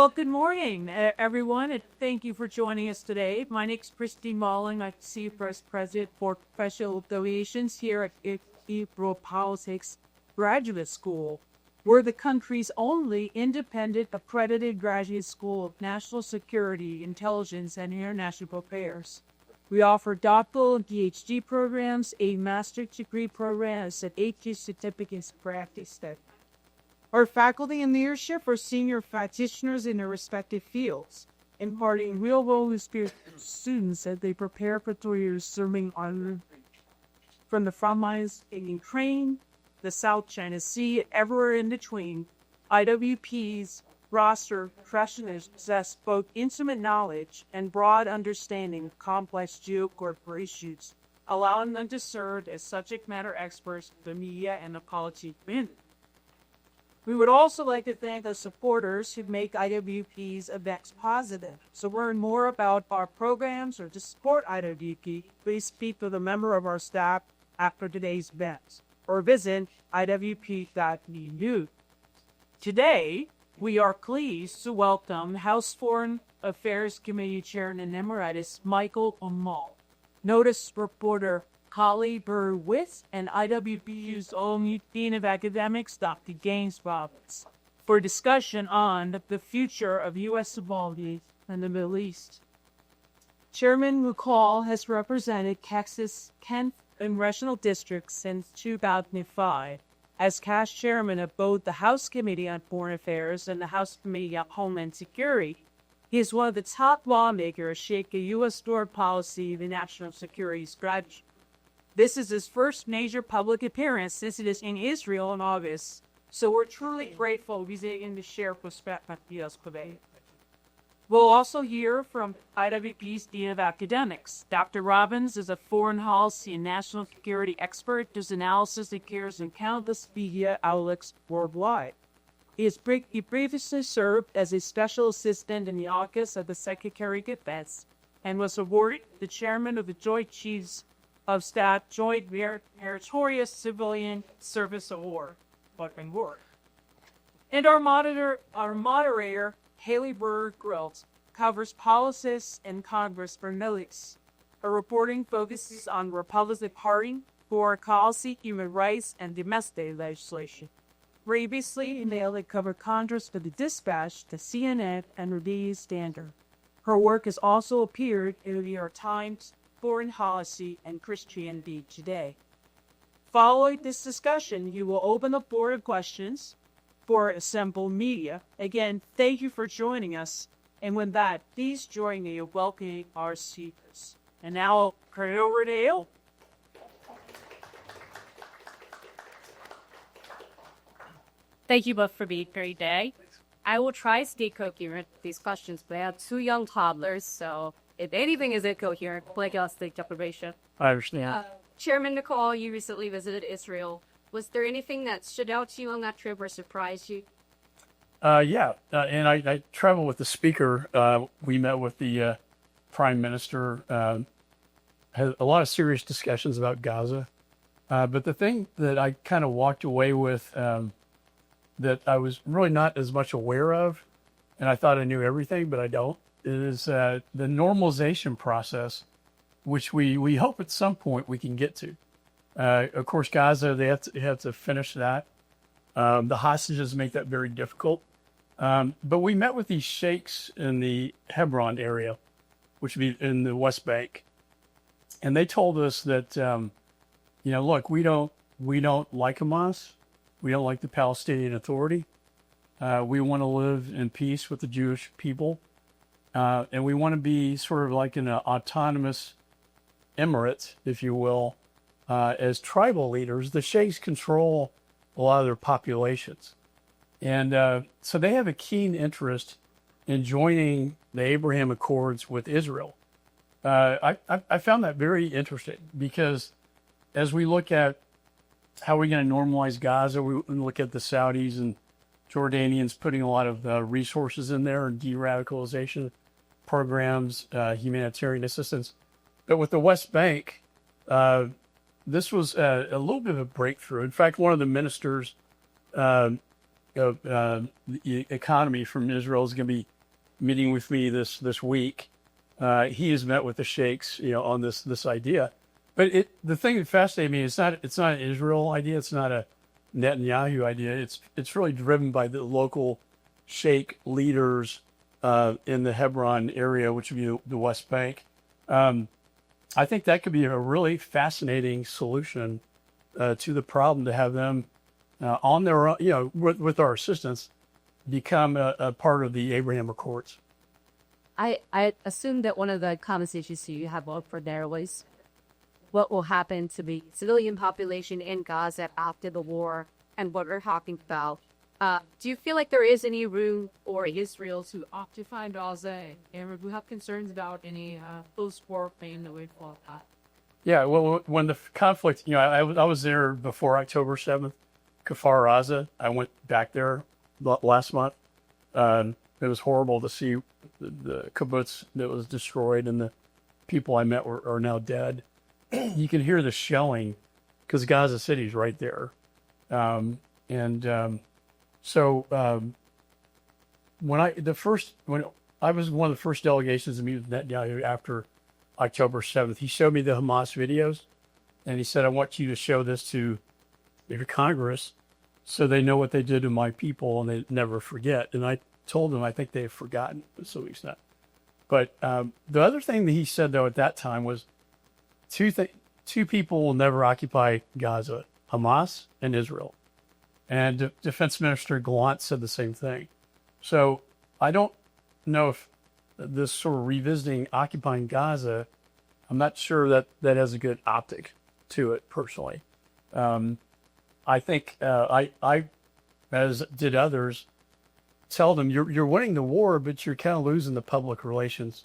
Well, good morning, everyone, and thank you for joining us today. My name is Christine Malling. I'm Senior Vice President for Professional Affiliations here at Hebrew Politics Graduate School. We're the country's only independent accredited graduate school of national security, intelligence, and international affairs. We offer doctoral and PhD programs, a master's degree program, and 8 certificates of practice. Our faculty and leadership are senior practitioners in their respective fields, imparting real-world experience to students as they prepare for careers serving on from the front lines in Ukraine, the South China Sea, and everywhere in between. IWP's roster professionals possess both intimate knowledge and broad understanding of complex geopolitical issues, allowing them to serve as subject matter experts in the media and the policy community. We would also like to thank the supporters who make IWP's events positive. To learn more about our programs or to support IWP, please speak with a member of our staff after today's event or visit iwp.edu. Today, we are pleased to welcome House Foreign Affairs Committee Chairman Emeritus McCaul, NOTUS reporter Haley Byrd Witt, and IWPU's own Dean of Academics, Dr. James Robbins, for discussion on the future of U.S. involvement in the Middle East. Chairman McCaul has represented Texas 10th Congressional District since 2005. As past chairman of both the House Committee on Foreign Affairs and the House Committee on Homeland Security, he is one of the top lawmakers shaping U.S. foreign policy and national security strategy. This is his first major public appearance since it is in Israel in August, so we're truly grateful he's able to share perspective with us today. We'll also hear from IWP's Dean of Academics. Dr. Robbins is a foreign policy and national security expert whose analysis appears in countless media outlets worldwide. He previously served as a special assistant in the Office of the Secretary of Defense and was awarded the chairman of the Joint Chiefs of Staff Joint Meritorious Civilian Service Award. And our moderator, Haley Byrd Witt, covers policies in Congress for Middle East. Her reporting focuses on Republican Party, foreign policy, human rights, and domestic legislation. Previously, Haley covered Congress for the Dispatch, the CNN, and the Daily Standard. Her work has also appeared in the New York Times, Foreign Policy, and Christianity Today. Following this discussion, you will open the floor to questions for assembled media. Again, thank you for joining us. And with that, please join me in welcoming our speakers. And now I'll turn it over to Hale. Thank you both for being here today. I will try to stay coherent with these questions, but I have 2 young toddlers, so if anything is incoherent, like us, the deprivation. I understand. Chairman McCaul, you recently visited Israel. Was there anything that stood out to you on that trip or surprised you? And I traveled with the speaker. We met with the prime minister. Had a lot of serious discussions about Gaza. But the thing that I kind of walked away with that I was really not as much aware of, and I thought I knew everything, but I don't, is the normalization process, which we hope at some point we can get to. Of course, Gaza, they have to finish that. The hostages make that very difficult. But we met with these sheikhs in the Hebron area, which would be in the West Bank. And they told us that, look, we don't like Hamas. We don't like the Palestinian Authority. We want to live in peace with the Jewish people. And we want to be sort of like an autonomous emirate, if you will, as tribal leaders. The sheikhs control a lot of their populations. And so they have a keen interest in joining the Abraham Accords with Israel. I found that very interesting because as we look at how we're going to normalize Gaza, we look at the Saudis and Jordanians putting a lot of resources in there and de-radicalization programs, humanitarian assistance. But with the West Bank, this was a little bit of a breakthrough. In fact, one of the ministers of the economy from Israel is going to be meeting with me this week. He has met with the sheikhs, on this idea. But the thing that fascinated me is it's not an Israel idea. It's not a Netanyahu idea. It's really driven by the local sheikh leaders in the Hebron area, which would be the West Bank. I think that could be a really fascinating solution to the problem, to have them on their own, with our assistance, become a part of the Abraham Accords. I assume that one of the conversations you have over there was what will happen to the civilian population in Gaza after the war and what we're talking about. Do you feel like there is any room for Israel to occupy Gaza? And we have concerns about any post-war pain that we've fought at? Yeah, well, when the conflict, I was there before October 7th, Kfar Aza. I went back there last month. It was horrible to see the kibbutz that was destroyed, and the people I met are now dead. You can hear the shelling because Gaza City is right there. So when I was one of the first delegations to meet with Netanyahu after October 7th, he showed me the Hamas videos, and he said, "I want you to show this to your Congress so they know what they did to my people and they never forget." And I told him I think they've forgotten to some extent. But the other thing that he said, though, at that time was two people will never occupy Gaza: Hamas and Israel. And Defense Minister Gallant said the same thing. So I don't know if this sort of revisiting occupying Gaza, I'm not sure that has a good optic to it, personally. I think I, as did others, tell them you're winning the war, but you're kind of losing the public relations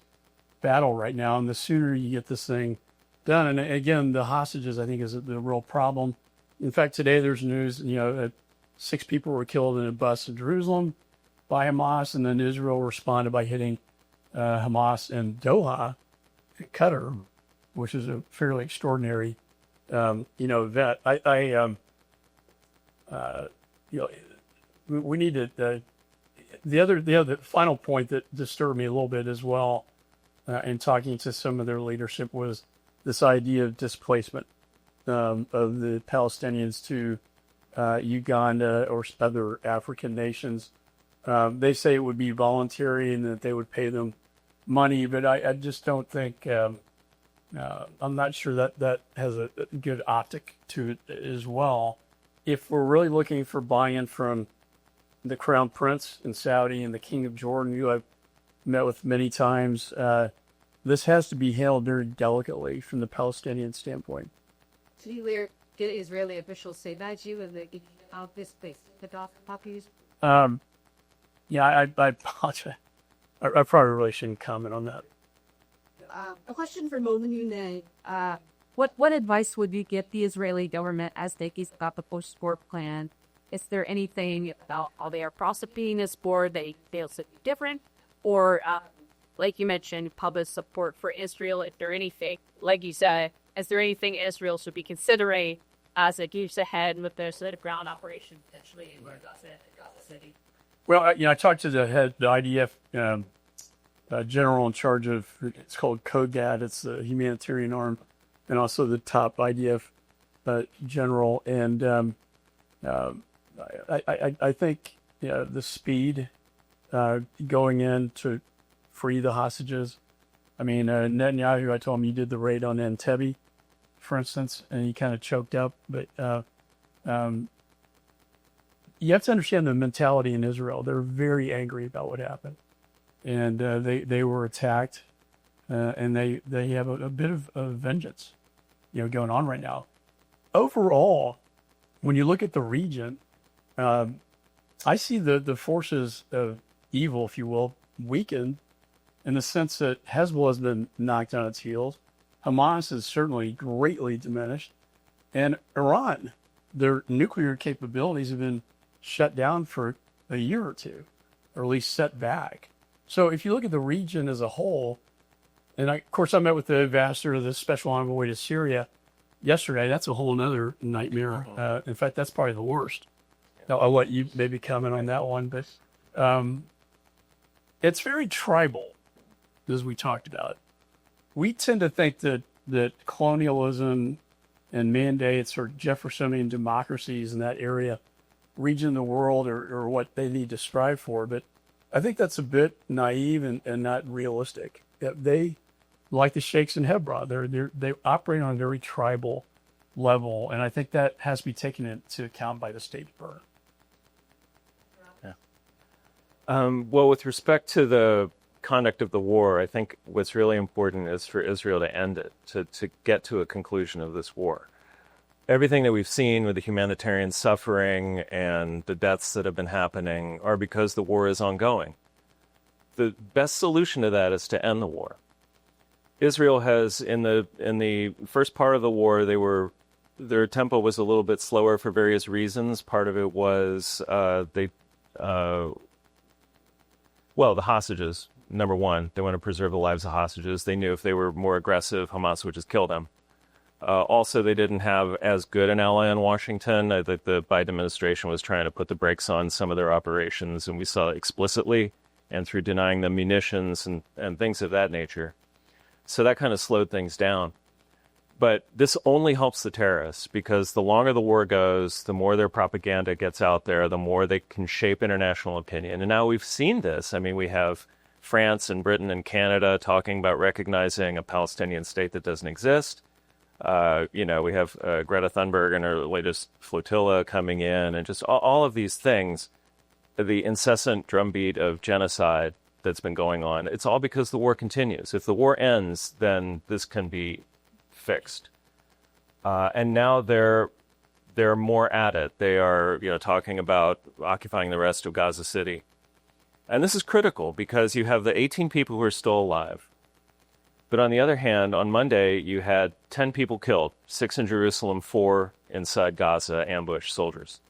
battle right now. And the sooner you get this thing done, and again, the hostages, I think, is the real problem. In fact, today there's news, that 6 people were killed in a bus in Jerusalem by Hamas, and then Israel responded by hitting Hamas in Doha, Qatar, which is a fairly extraordinary, event. We need to. The final point that disturbed me a little bit as well, in talking to some of their leadership, was this idea of displacement of the Palestinians to Uganda or other African nations. They say it would be voluntary and that they would pay them money, but I just don't think, I'm not sure that has a good optic to it as well. If we're really looking for buy-in from the Crown Prince in Saudi and the King of Jordan, who I've met with many times, this has to be handled very delicately from the Palestinian standpoint. Did Israeli officials say that to you in this place, the poppies? Yeah, I apologize. I probably really shouldn't comment on that. A question for Momin. What advice would you give the Israeli government as they get about the post-war plan? Is there anything about how they are prosecuting this war they feel to be different? Or, like you mentioned, public support for Israel? Is there anything, like you said, is there anything Israel should be considering as it keeps ahead with their sort of ground operation potentially in Gaza City? Well, I talked to the head, the IDF general in charge of, it's called COGAD, it's the humanitarian arm, and also the top IDF general. And I think the speed going in to free the hostages. I mean, Netanyahu, I told him, you did the raid on Entebbe, for instance, and he kind of choked up. But you have to understand the mentality in Israel. They're very angry about what happened. And they were attacked, and they have a bit of vengeance, going on right now. Overall, when you look at the region, I see the forces of evil, if you will, weakened in the sense that Hezbollah has been knocked on its heels. Hamas is certainly greatly diminished. And Iran, their nuclear capabilities have been shut down for a year or two, or at least set back. So if you look at the region as a whole, and of course I met with the ambassador, the special envoy to Syria yesterday. That's a whole other nightmare. In fact, that's probably the worst. Now, I'll let you maybe comment on that one, but it's very tribal, as we talked about. We tend to think that colonialism and mandates or Jeffersonian democracies in that area, region of the world, or what they need to strive for. But I think that's a bit naive and not realistic. They, like the Sheikhs in Hebron, they operate on a very tribal level, and I think that has to be taken into account by the State Department. Well, with respect to the conduct of the war, I think what's really important is for Israel to end it, to get to a conclusion of this war. Everything that we've seen with the humanitarian suffering and the deaths that have been happening are because the war is ongoing. The best solution to that is to end the war. Israel has, in the first part of the war, their tempo was a little bit slower for various reasons. Part of it was the hostages. Number one, they want to preserve the lives of hostages. They knew if they were more aggressive, Hamas would just kill them. Also, they didn't have as good an ally in Washington. I think the Biden administration was trying to put the brakes on some of their operations, and we saw it explicitly and through denying them munitions and things of that nature. So that kind of slowed things down. But this only helps the terrorists, because the longer the war goes, the more their propaganda gets out there, the more they can shape international opinion. And now we've seen this. I mean, we have France and Britain and Canada talking about recognizing a Palestinian state that doesn't exist. We have Greta Thunberg and her latest flotilla coming in, and just all of these things, the incessant drumbeat of genocide that's been going on. It's all because the war continues. If the war ends, then this can be fixed. And now they're more at it. They are, talking about occupying the rest of Gaza City. And this is critical because you have the 18 people who are still alive. But on the other hand, on Monday, you had 10 people killed, 6 in Jerusalem, 4 inside Gaza, ambush soldiers.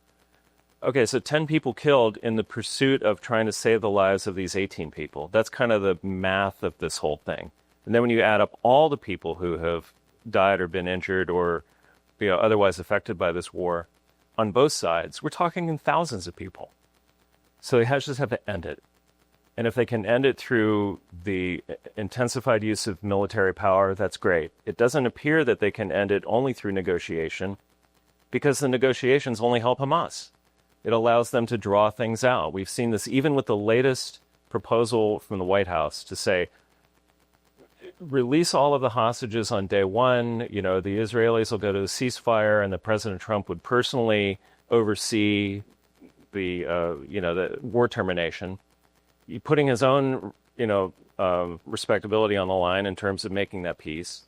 Okay, so 10 people killed in the pursuit of trying to save the lives of these 18 people. That's kind of the math of this whole thing. And then when you add up all the people who have died or been injured or otherwise affected by this war on both sides, we're talking in thousands of people. So they just have to end it. And if they can end it through the intensified use of military power, that's great. It doesn't appear that they can end it only through negotiation, because the negotiations only help Hamas. It allows them to draw things out. We've seen this even with the latest proposal from the White House to say, release all of the hostages on day one. The Israelis will go to a ceasefire, and the President Trump would personally oversee the war termination. Putting his own, respectability on the line in terms of making that peace.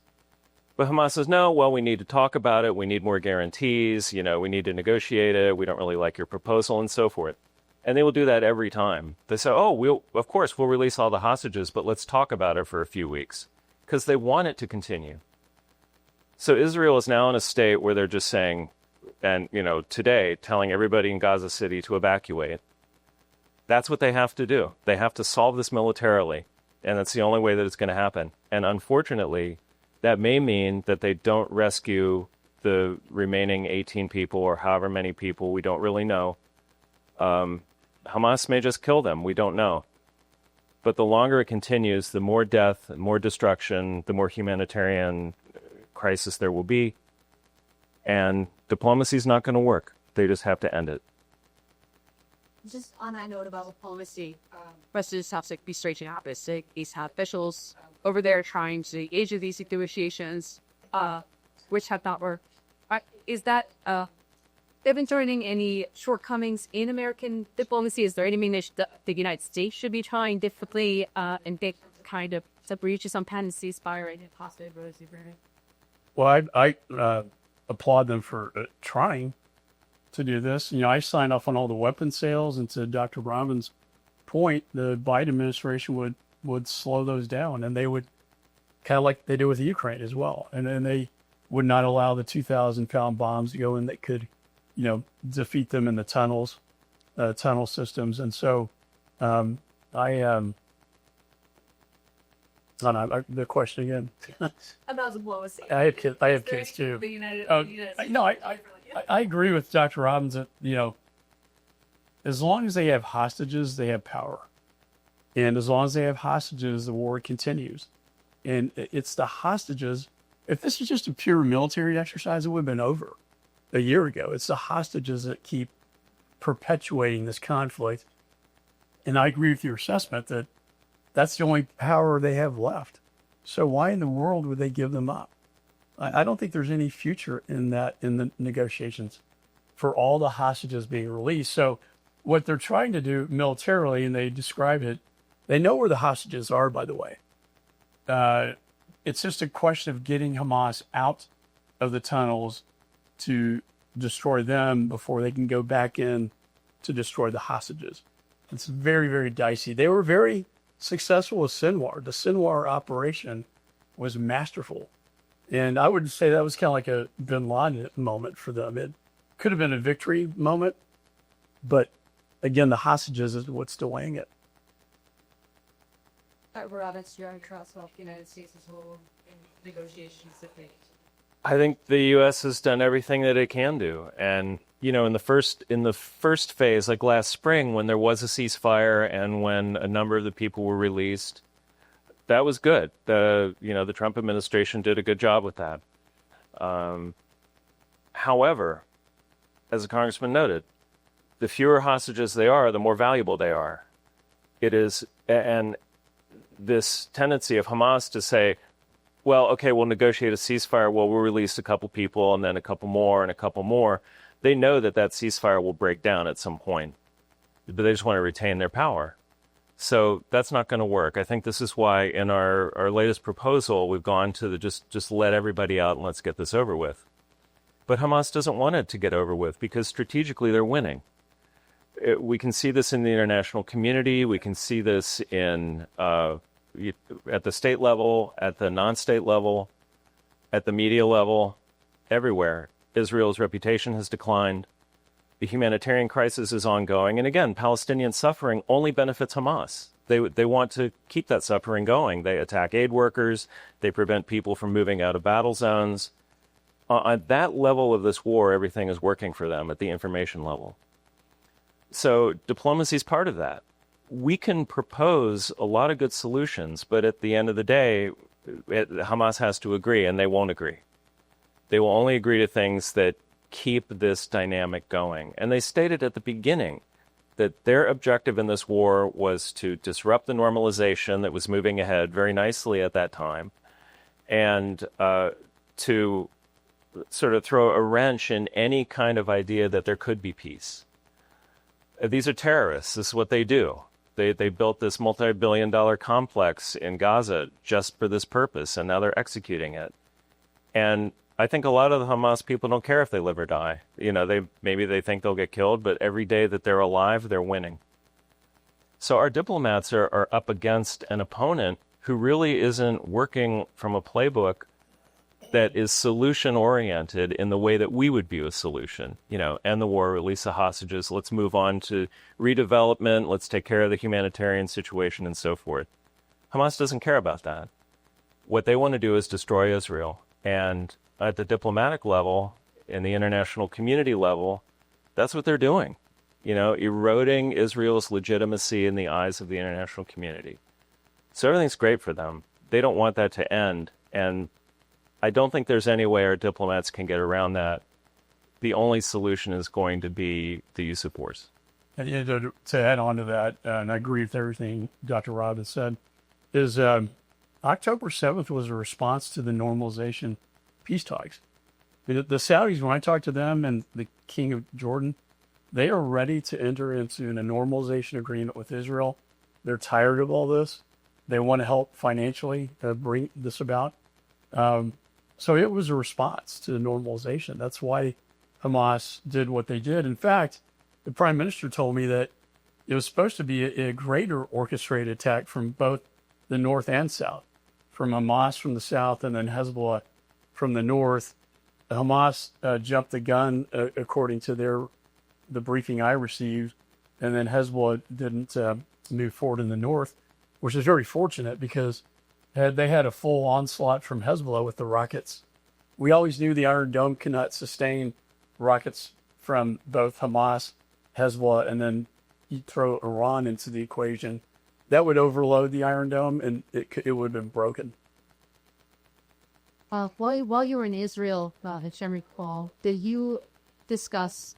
But Hamas says, no, well, we need to talk about it. We need more guarantees. We need to negotiate it. We don't really like your proposal and so forth. And they will do that every time. They say, of course, we'll release all the hostages, but let's talk about it for a few weeks, because they want it to continue. So Israel is now in a state where they're just saying, and, today, telling everybody in Gaza City to evacuate. That's what they have to do. They have to solve this militarily, and that's the only way that it's going to happen. And unfortunately, that may mean that they don't rescue the remaining 18 people or however many people, we don't really know. Hamas may just kill them. We don't know. But the longer it continues, the more death, the more destruction, the more humanitarian crisis there will be. And diplomacy is not going to work. They just have to end it. Just on that note about diplomacy, President South be straight to opposite. He's had officials over there trying to engage in these negotiations, which have not worked. Is that they've been joining any shortcomings in American diplomacy? Is there anything that the United States should be trying differently and get kind of to reach some tendencies by right and positive? Well, I applaud them for trying to do this. I signed off on all the weapon sales, and to Dr. Robbins' point, the Biden administration would slow those down, and they would kind of like they did with Ukraine as well. And then they would not allow the 2,000-pound bombs to go in that could, defeat them in the tunnel systems. And so the question again. About diplomacy. I have kids too. I agree with Dr. Robbins that, as long as they have hostages, they have power. And as long as they have hostages, the war continues. And it's the hostages. If this is just a pure military exercise, it would have been over a year ago. It's the hostages that keep perpetuating this conflict. And I agree with your assessment that that's the only power they have left. So why in the world would they give them up? I don't think there's any future in that, in the negotiations for all the hostages being released. So what they're trying to do militarily, and they describe it, they know where the hostages are, by the way. It's just a question of getting Hamas out of the tunnels to destroy them before they can go back in to destroy the hostages. It's very, very dicey. They were very successful with Sinwar. The Sinwar operation was masterful. And I would say that was kind of like a bin Laden moment for them. It could have been a victory moment, but again, the hostages is what's delaying it. Robbins, you're trust of the United States as whole in negotiations that they. I think the U.S. has done everything that it can do, and you know, in the first phase, like last spring, when there was a ceasefire and when a number of the people were released, that was good. The Trump administration did a good job with that. However, as the congressman noted, the fewer hostages they are, the more valuable they are. It is, and this tendency of Hamas to say, well, okay, we'll negotiate a ceasefire. Well, we'll release a couple people and then a couple more and a couple more. They know that ceasefire will break down at some point, but they just want to retain their power. So that's not going to work. I think this is why in our latest proposal, we've gone to the just let everybody out and let's get this over with. But Hamas doesn't want it to get over with because strategically they're winning. We can see this in the international community. We can see this in at the state level, at the non-state level, at the media level, everywhere. Israel's reputation has declined. The humanitarian crisis is ongoing. And again, Palestinian suffering only benefits Hamas. They want to keep that suffering going. They attack aid workers. They prevent people from moving out of battle zones. At that level of this war, everything is working for them at the information level. So diplomacy is part of that. We can propose a lot of good solutions, but at the end of the day, Hamas has to agree, and they won't agree. They will only agree to things that keep this dynamic going. And they stated at the beginning that their objective in this war was to disrupt the normalization that was moving ahead very nicely at that time, and to sort of throw a wrench in any kind of idea that there could be peace. These are terrorists. This is what they do. They built this multi-billion-dollar complex in Gaza just for this purpose, and now they're executing it. And I think a lot of the Hamas people don't care if they live or die. You know, maybe they think they'll get killed, but every day that they're alive, they're winning. So our diplomats are up against an opponent who really isn't working from a playbook that is solution-oriented in the way that we would view a solution. You know, end the war, release the hostages, let's move on to redevelopment, let's take care of the humanitarian situation and so forth. Hamas doesn't care about that. What they want to do is destroy Israel. And at the diplomatic level, in the international community level, that's what they're doing. You know, eroding Israel's legitimacy in the eyes of the international community. So everything's great for them. They don't want that to end. And I don't think there's any way our diplomats can get around that. The only solution is going to be the use of force. And to add on to that, and I agree with everything Dr. Robbins said, is October 7th was a response to the normalization peace talks. The Saudis, when I talked to them and the King of Jordan, they are ready to enter into a normalization agreement with Israel. They're tired of all this. They want to help financially bring this about. So it was a response to the normalization. That's why Hamas did what they did. In fact, the prime minister told me that it was supposed to be a greater orchestrated attack from both the north and south, from Hamas from the south and then Hezbollah from the north. Hamas jumped the gun, according to the briefing I received, and then Hezbollah didn't move forward in the north, which is very fortunate because they had a full onslaught from Hezbollah with the rockets. We always knew the Iron Dome cannot sustain rockets from both Hamas, Hezbollah, and then you throw Iran into the equation. that would overload the Iron Dome, and it would have been broken. While you were in Israel, Senator McCaul, did you discuss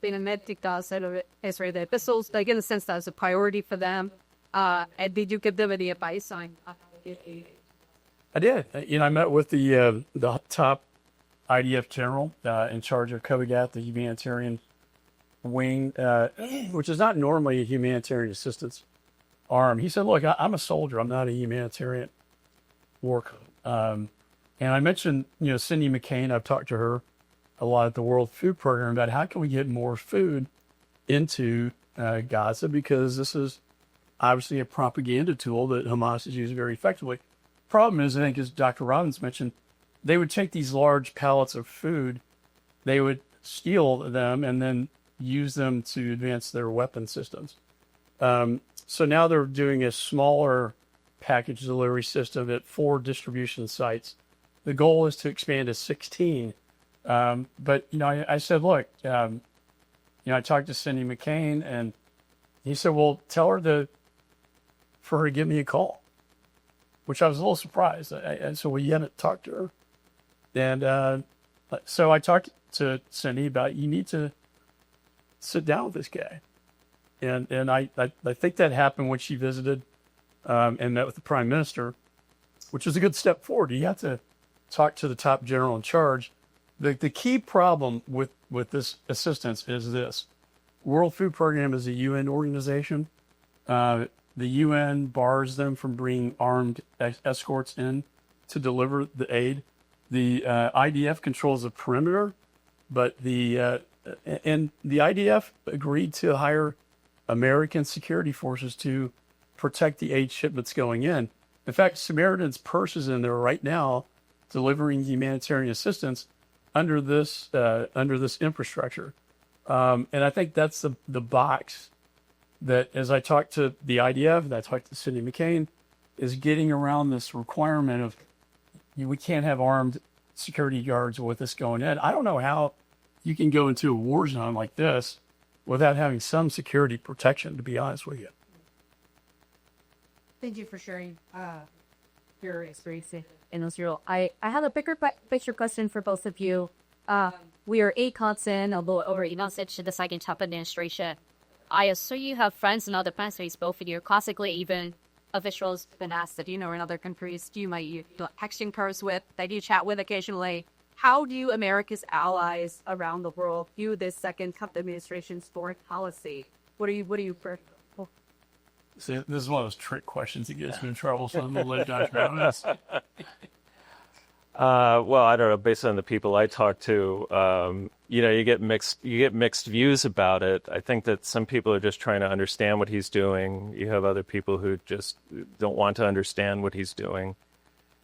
Israel the epistles, like in the sense that it's a priority for them? And did you give them any advice on? I did. I met with the top IDF general in charge of Kogat, the humanitarian wing, which is not normally a humanitarian assistance arm. He said, "Look, I'm a soldier. I'm not a humanitarian worker." And I mentioned, Cindy McCain. I've talked to her a lot at the World Food Program about how can we get more food into Gaza, because this is obviously a propaganda tool that Hamas is using very effectively. Problem is, I think, as Dr. Robbins mentioned, they would take these large pallets of food, they would steal them, and then use them to advance their weapon systems. So now they're doing a smaller package delivery system at 4 distribution sites. The goal is to expand to 16. But, I said, look, I talked to Cindy McCain, and he said, well, tell her for her to give me a call, which I was a little surprised. And so we hadn't talked to her. And so I talked to Cindy about, you need to sit down with this guy. And I think that happened when she visited and met with the Prime Minister, which was a good step forward. You have to talk to the top general in charge. The key problem with this assistance is this. World Food Program is a UN organization. The UN bars them from bringing armed escorts in to deliver the aid. The IDF controls the perimeter, but the IDF agreed to hire American security forces to protect the aid shipments going in. In fact, Samaritan's Purse is in there right now, delivering humanitarian assistance under this infrastructure. And I think that's the box that, as I talked to the IDF, and I talked to Cindy McCain, is getting around this requirement of we can't have armed security guards with us going in. I don't know how you can go into a war zone like this without having some security protection, to be honest with you. Thank you for sharing your experience in Israel. I have a bigger picture question for both of you. We are 8 months in, although over 8 months into the second Trump administration. I assume you have friends in other countries, both of you. Classically, even officials been asked that, in other countries, you might texting pairs with, that you chat with occasionally. How do America's allies around the world view this second Trump administration's foreign policy? What do you See, this is one of those trick questions that gets me in trouble, so I'm going to let Dr. Robbins. Well, I don't know. Based on the people I talk to, you get mixed views about it. I think that some people are just trying to understand what he's doing. You have other people who just don't want to understand what he's doing.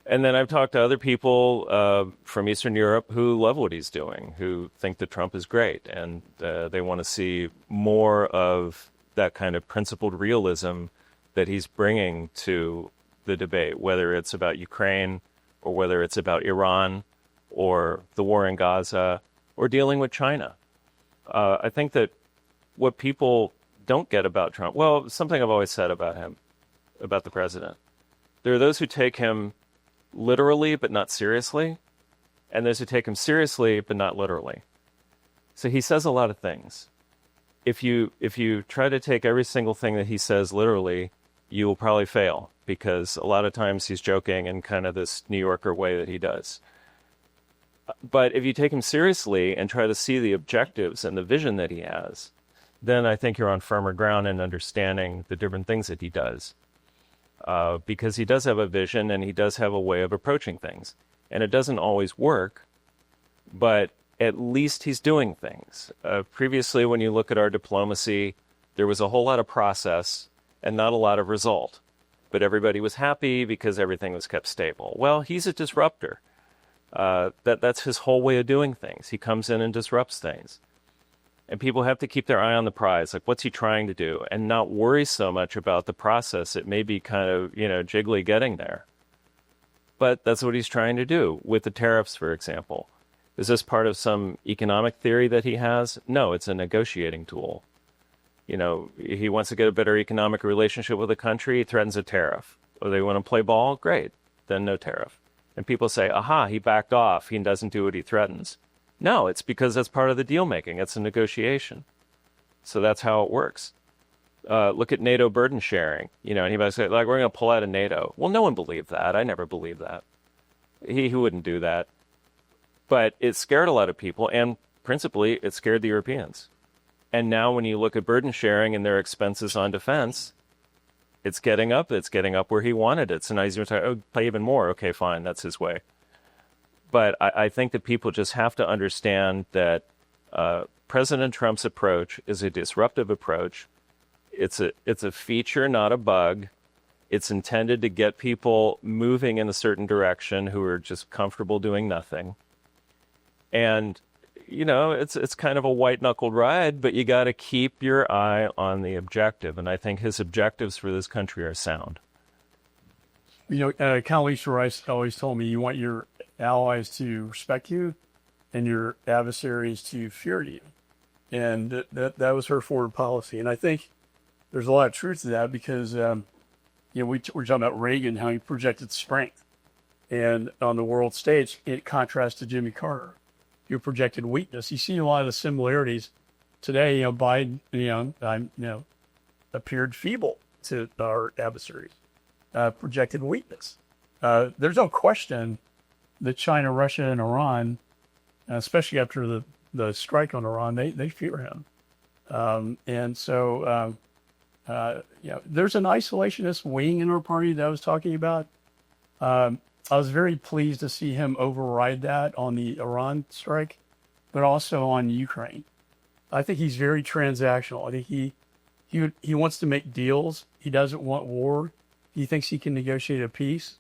And then I've talked to other people from Eastern Europe who love what he's doing, who think that Trump is great, and they want to see more of that kind of principled realism that he's bringing to the debate, whether it's about Ukraine or whether it's about Iran or the war in Gaza or dealing with China. I think that what people don't get about Trump, well, something I've always said about him, about the president, there are those who take him literally but not seriously, and those who take him seriously but not literally. So he says a lot of things. If you try to take every single thing that he says literally, you will probably fail, because a lot of times he's joking in kind of this New Yorker way that he does. But if you take him seriously and try to see the objectives and the vision that he has, then I think you're on firmer ground in understanding the different things that he does. Because he does have a vision and he does have a way of approaching things. And it doesn't always work, but at least he's doing things. Previously, when you look at our diplomacy, there was a whole lot of process and not a lot of result. But everybody was happy because everything was kept stable. Well, he's a disruptor. That's his whole way of doing things. He comes in and disrupts things. And people have to keep their eye on the prize, like what's he trying to do, and not worry so much about the process. It may be kind of, jiggly getting there. But that's what he's trying to do with the tariffs, for example. Is this part of some economic theory that he has? No, it's a negotiating tool. He wants to get a better economic relationship with the country, he threatens a tariff. Or they want to play ball, great, then no tariff. And people say, aha, he backed off, he doesn't do what he threatens. No, it's because that's part of the deal making. It's a negotiation. So that's how it works. Look at NATO burden sharing. And he might say, we're going to pull out of NATO. Well, no one believed that. I never believed that. He wouldn't do that. But it scared a lot of people, and principally, it scared the Europeans. And now when you look at burden sharing and their expenses on defense, it's getting up where he wanted it. So now he's going to say, oh, pay even more. Okay, fine, that's his way. But I think that people just have to understand that President Trump's approach is a disruptive approach. It's a feature, not a bug. It's intended to get people moving in a certain direction who are just comfortable doing nothing. And, it's kind of a white-knuckled ride, but you got to keep your eye on the objective. And I think his objectives for this country are sound. Condoleezza Rice always told me you want your allies to respect you and your adversaries to fear you. And that was her foreign policy. And I think there's a lot of truth to that because, we're talking about Reagan, how he projected strength. And on the world stage, it contrasts to Jimmy Carter, who projected weakness. You see a lot of the similarities today. Biden, appeared feeble to our adversaries, projected weakness. There's no question that China, Russia, and Iran, especially after the strike on Iran, they fear him. And so, there's an isolationist wing in our party that I was talking about. I was very pleased to see him override that on the Iran strike, but also on Ukraine. I think he's very transactional. I think he wants to make deals. He doesn't want war. He thinks he can negotiate a peace.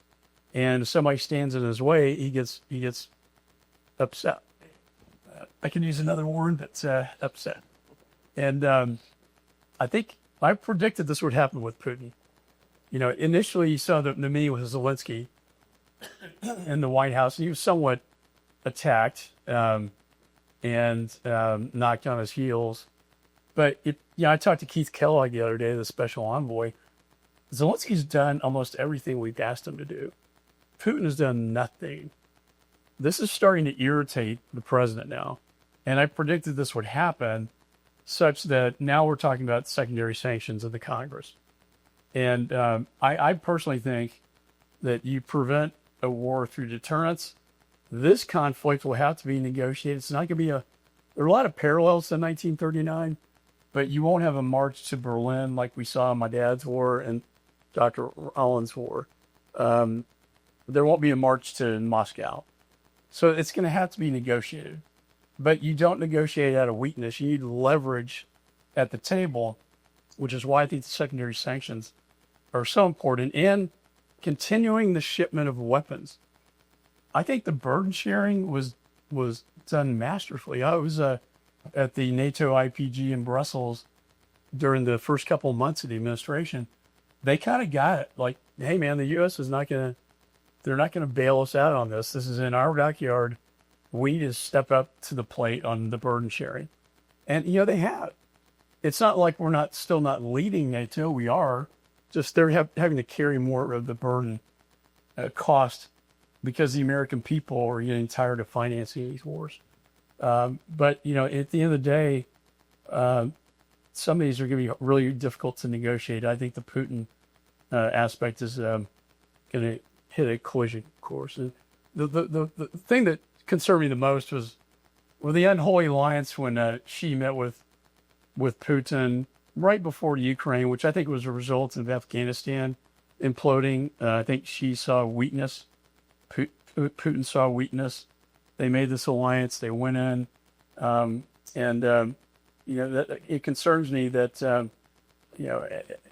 And if somebody stands in his way, he gets upset. I can use another word that's upset. And I think I predicted this would happen with Putin. Initially you saw the meeting with Zelensky in the White House, and he was somewhat attacked and knocked on his heels. But I talked to Keith Kellogg the other day, the special envoy. Zelensky's done almost everything we've asked him to do. Putin has done nothing. This is starting to irritate the president now. And I predicted this would happen such that now we're talking about secondary sanctions of the Congress. And I personally think that you prevent a war through deterrence. This conflict will have to be negotiated. It's not going to be there are a lot of parallels to 1939, but you won't have a march to Berlin like we saw in my dad's war and Dr. Allen's war. There won't be a march to Moscow. So it's going to have to be negotiated. But you don't negotiate out of weakness. You need leverage at the table, which is why I think the secondary sanctions are so important. And continuing the shipment of weapons. I think the burden sharing was done masterfully. I was at the NATO IPG in Brussels during the first couple of months of the administration. They kind of got it. Like, hey man, the U.S. is they're not going to bail us out on this. This is in our backyard. We need to step up to the plate on the burden sharing. And, they have. It's not like we're still not leading NATO. We are. Just they're having to carry more of the burden cost because the American people are getting tired of financing these wars. But, at the end of the day, some of these are going to be really difficult to negotiate. I think the Putin aspect is going to hit a collision course. And the thing that concerned me the most was the unholy alliance when she met with Putin right before Ukraine, which I think was a result of Afghanistan imploding. I think she saw weakness. Putin saw weakness. They made this alliance. They went in. It concerns me that,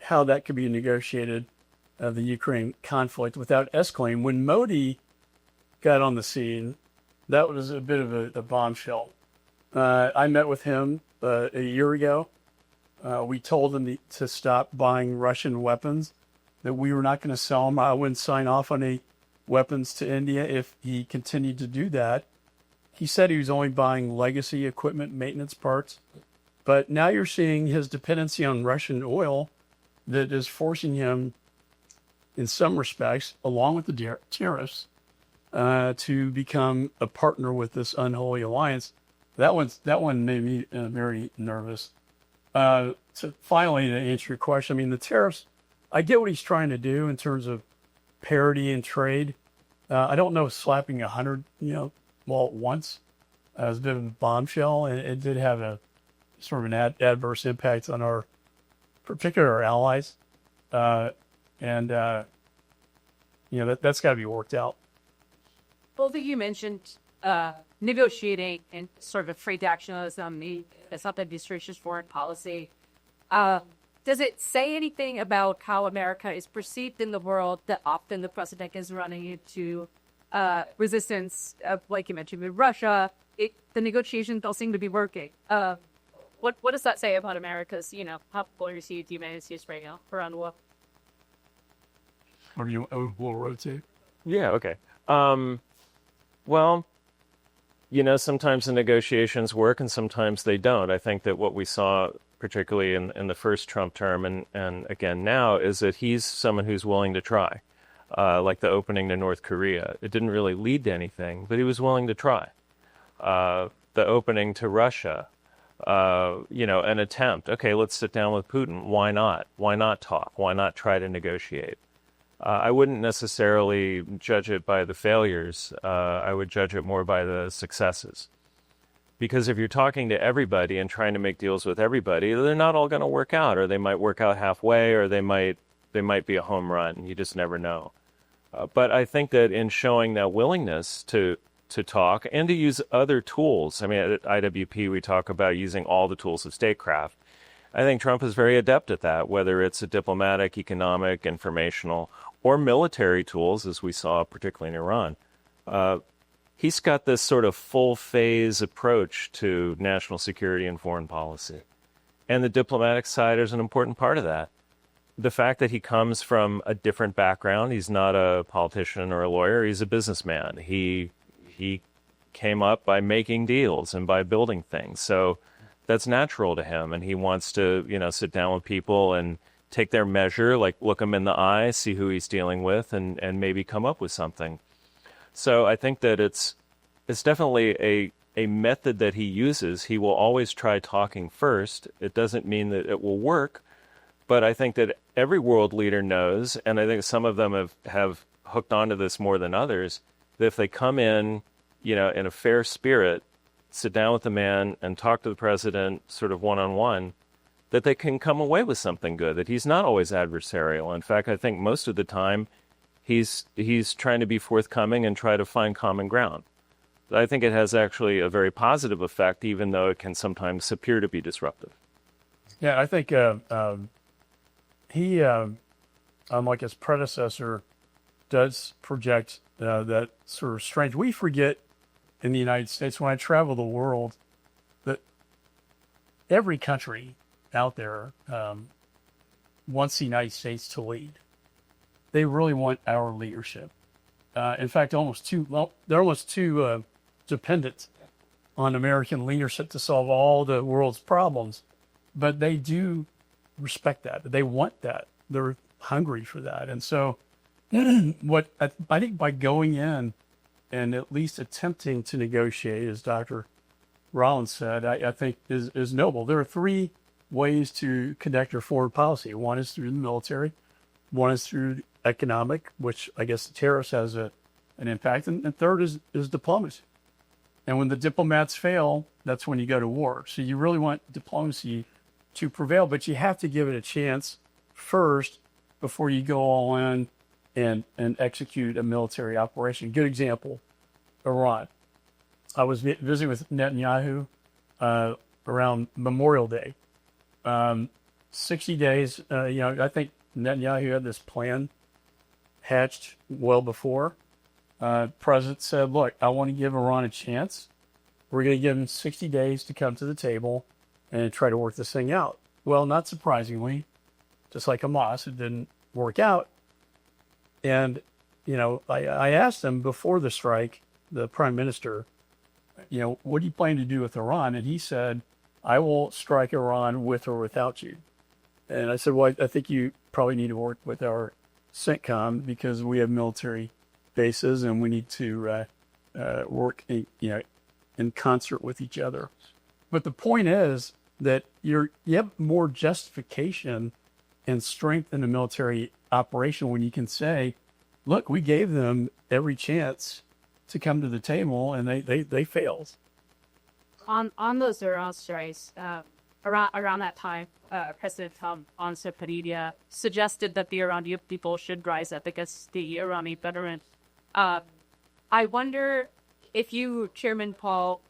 how that could be negotiated, the Ukraine conflict without escalating. When Modi got on the scene, that was a bit of a bombshell. I met with him a year ago. We told him to stop buying Russian weapons, that we were not going to sell them. I wouldn't sign off on any weapons to India if he continued to do that. He said he was only buying legacy equipment, maintenance parts. But now you're seeing his dependency on Russian oil that is forcing him, in some respects, along with the tariffs, to become a partner with this unholy alliance. That one made me very nervous. So finally, to answer your question, I mean, the tariffs, I get what he's trying to do in terms of parity in trade. I don't know if slapping 100, all at once was a bit of a bombshell, and it did have a sort of an adverse impact on our particular allies. That's got to be worked out. Both of you mentioned negotiating and sort of afraid action as the Trump administration's foreign policy. Does it say anything about how America is perceived in the world that often the president is running into resistance, like you mentioned with Russia? The negotiations don't seem to be working. What does that say about America's, how people receive the United States right now around the world? Or we'll rotate. Yeah, okay. Well, sometimes the negotiations work and sometimes they don't. I think that what we saw, particularly in the first Trump term and again now, is that he's someone who's willing to try, like the opening to North Korea. It didn't really lead to anything, but he was willing to try. The opening to Russia, an attempt. Okay, let's sit down with Putin. Why not? Why not talk? Why not try to negotiate? I wouldn't necessarily judge it by the failures. I would judge it more by the successes. Because if you're talking to everybody and trying to make deals with everybody, they're not all going to work out, or they might work out halfway, or they might be a home run. You just never know. But I think that in showing that willingness to talk and to use other tools, I mean, at IWP we talk about using all the tools of statecraft. I think Trump is very adept at that, whether it's a diplomatic, economic, informational, or military tools, as we saw particularly in Iran. He's got this sort of full-phase approach to national security and foreign policy. And the diplomatic side is an important part of that. The fact that he comes from a different background, he's not a politician or a lawyer, he's a businessman. He came up by making deals and by building things. So that's natural to him, and he wants to, sit down with people and take their measure, like look him in the eye, see who he's dealing with, and maybe come up with something. So I think that it's definitely a method that he uses. He will always try talking first. It doesn't mean that it will work, but I think that every world leader knows, and I think some of them have hooked onto this more than others, that if they come in, in a fair spirit, sit down with the man and talk to the president sort of one-on-one, that they can come away with something good, that he's not always adversarial. In fact, I think most of the time he's trying to be forthcoming and try to find common ground. I think it has actually a very positive effect, even though it can sometimes appear to be disruptive. Yeah, I think he, unlike his predecessor, does project that sort of strength. We forget in the United States, when I travel the world, that every country out there wants the United States to lead. They really want our leadership. In fact, they're almost too dependent on American leadership to solve all the world's problems. But they do respect that. They want that. They're hungry for that. And so what I think by going in and at least attempting to negotiate, as Dr. Rollins said, I think is noble. There are three ways to conduct your foreign policy. One is through the military. One is through economic, which I guess the tariffs has an impact. And third is diplomacy. And when the diplomats fail, that's when you go to war. So you really want diplomacy to prevail, but you have to give it a chance first before you go all in and execute a military operation. Good example, Iran. I was visiting with Netanyahu around Memorial Day. 60 days, I think Netanyahu had this plan hatched well before. President said, look, I want to give Iran a chance. We're going to give them 60 days to come to the table and try to work this thing out. Well, not surprisingly, just like Hamas, it didn't work out. And, I asked him before the strike, the prime minister, what do you plan to do with Iran? And he said, I will strike Iran with or without you. And I said, well, I think you probably need to work with our CENTCOM because we have military bases and we need to work in concert with each other. But the point is that you have more justification and strength in a military operation when you can say, look, we gave them every chance to come to the table and they failed. On those Iran strikes, around that time, President Trump on Saturday suggested that the Iranian people should rise up against the Iranian government. I wonder if you, Chairman Paul,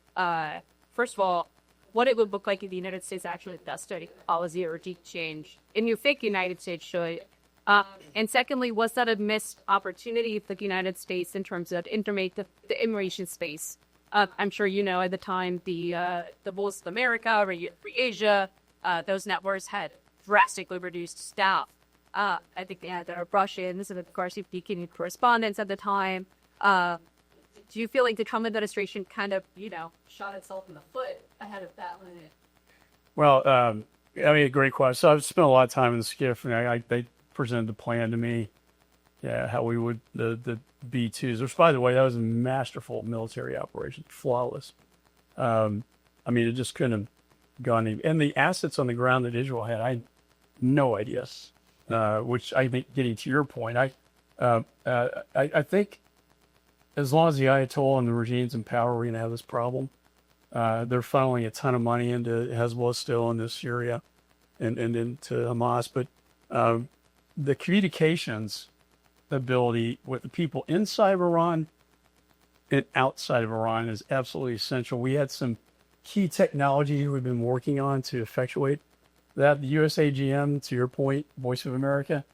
first of all, what it would look like if the United States actually does study policy or regime change, and you think the United States should. And secondly, was that a missed opportunity for the United States in terms of the immigration space? I'm sure you know at the time the Voice of America, Free Asia, those networks had drastically reduced staff. I think they had their Russians and of course Ukrainian correspondents at the time. Do you feel like the Trump administration kind of, shot itself in the foot ahead of that limit? Well, a great question. So I've spent a lot of time in the SCIF, and they presented the plan to me, how we would, the B-2s, which, by the way, that was a masterful military operation, flawless. It just couldn't have gone any. And the assets on the ground that Israel had, I had no idea, which I think, getting to your point, I think as long as the Ayatollah and the regime's in power, we're going to have this problem. They're funneling a ton of money into Hezbollah still, into Syria, and into Hamas. But the communications ability with the people inside of Iran and outside of Iran is absolutely essential. We had some key technology we've been working on to effectuate that. The USAGM, to your point, Voice of America.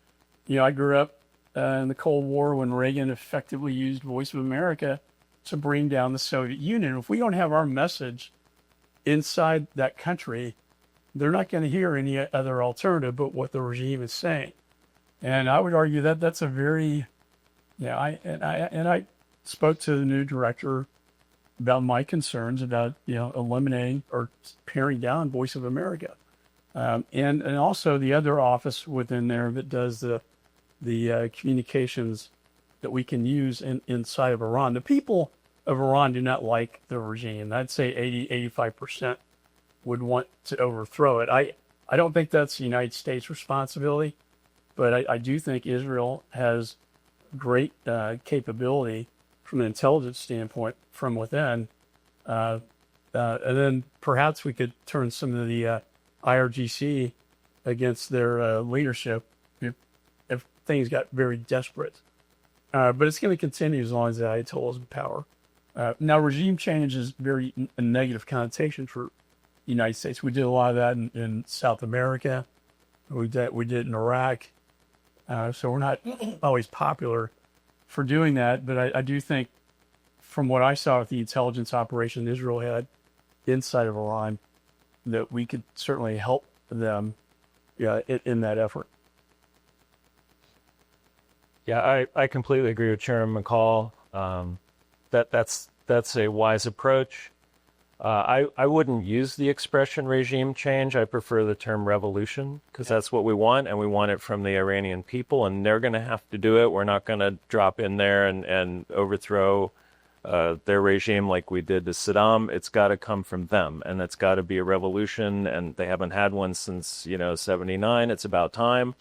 I grew up in the Cold War when Reagan effectively used Voice of America to bring down the Soviet Union. If we don't have our message inside that country, they're not going to hear any other alternative but what the regime is saying. And I would argue that that's a very, I spoke to the new director about my concerns about, eliminating or paring down Voice of America. And also the other office within there that does the communications that we can use inside of Iran. The people of Iran do not like the regime. I'd say 85% would want to overthrow it. I don't think that's the United States' responsibility, but I do think Israel has great capability from an intelligence standpoint from within. And then perhaps we could turn some of the IRGC against their leadership if things got very desperate. But it's going to continue as long as the Ayatollah is in power. Now, regime change is very a negative connotation for the United States. We did a lot of that in South America. We did it in Iraq. So we're not always popular for doing that. But I do think, from what I saw with the intelligence operation Israel had inside of Iran, that we could certainly help them in that effort. Yeah, I completely agree with Chairman McCaul. That's a wise approach. I wouldn't use the expression regime change. I prefer the term revolution because that's what we want, and we want it from the Iranian people, and they're going to have to do it. We're not going to drop in there and overthrow their regime like we did to Saddam. It's got to come from them, and it's got to be a revolution, and they haven't had one since 79. It's about time,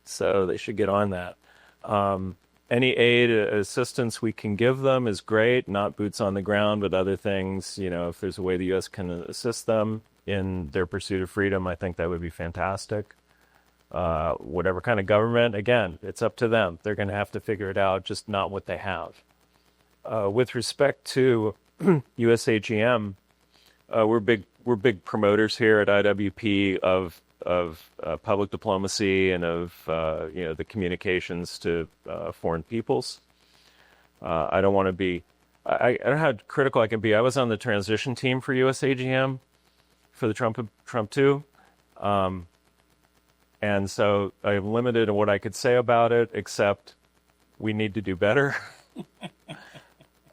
so they should get on that. Any aid, assistance we can give them is great, not boots on the ground, but other things. If there's a way the U.S. can assist them in their pursuit of freedom, I think that would be fantastic. Whatever kind of government, again, it's up to them. They're going to have to figure it out, just not what they have. With respect to USAGM, we're big promoters here at IWP of public diplomacy and of the communications to foreign peoples. I don't want to be. I don't know how critical I can be. I was on the transition team for USAGM for the Trump 2, and so I'm limited in what I could say about it, except we need to do better.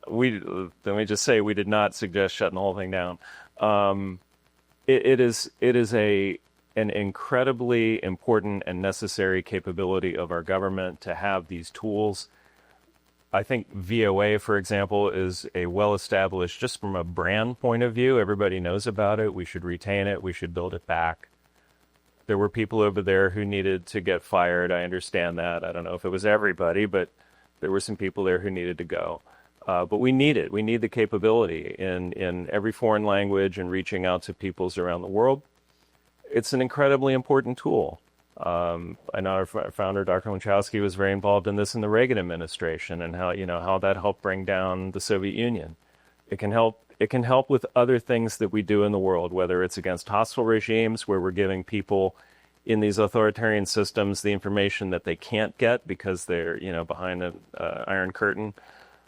Let me just say we did not suggest shutting the whole thing down. it is an incredibly important and necessary capability of our government to have these tools. I think VOA, for example, is a well-established, just from a brand point of view, everybody knows about it. We should retain it. We should build it back. There were people over there who needed to get fired. I understand that. I don't know if it was everybody, but there were some people there who needed to go. But we need it. We need the capability in every foreign language and reaching out to peoples around the world. It's an incredibly important tool. I know our founder, Dr. Winchowski, was very involved in this in the Reagan administration, and how that helped bring down the Soviet Union. It can help with other things that we do in the world, whether it's against hostile regimes where we're giving people in these authoritarian systems the information that they can't get because they're behind an iron curtain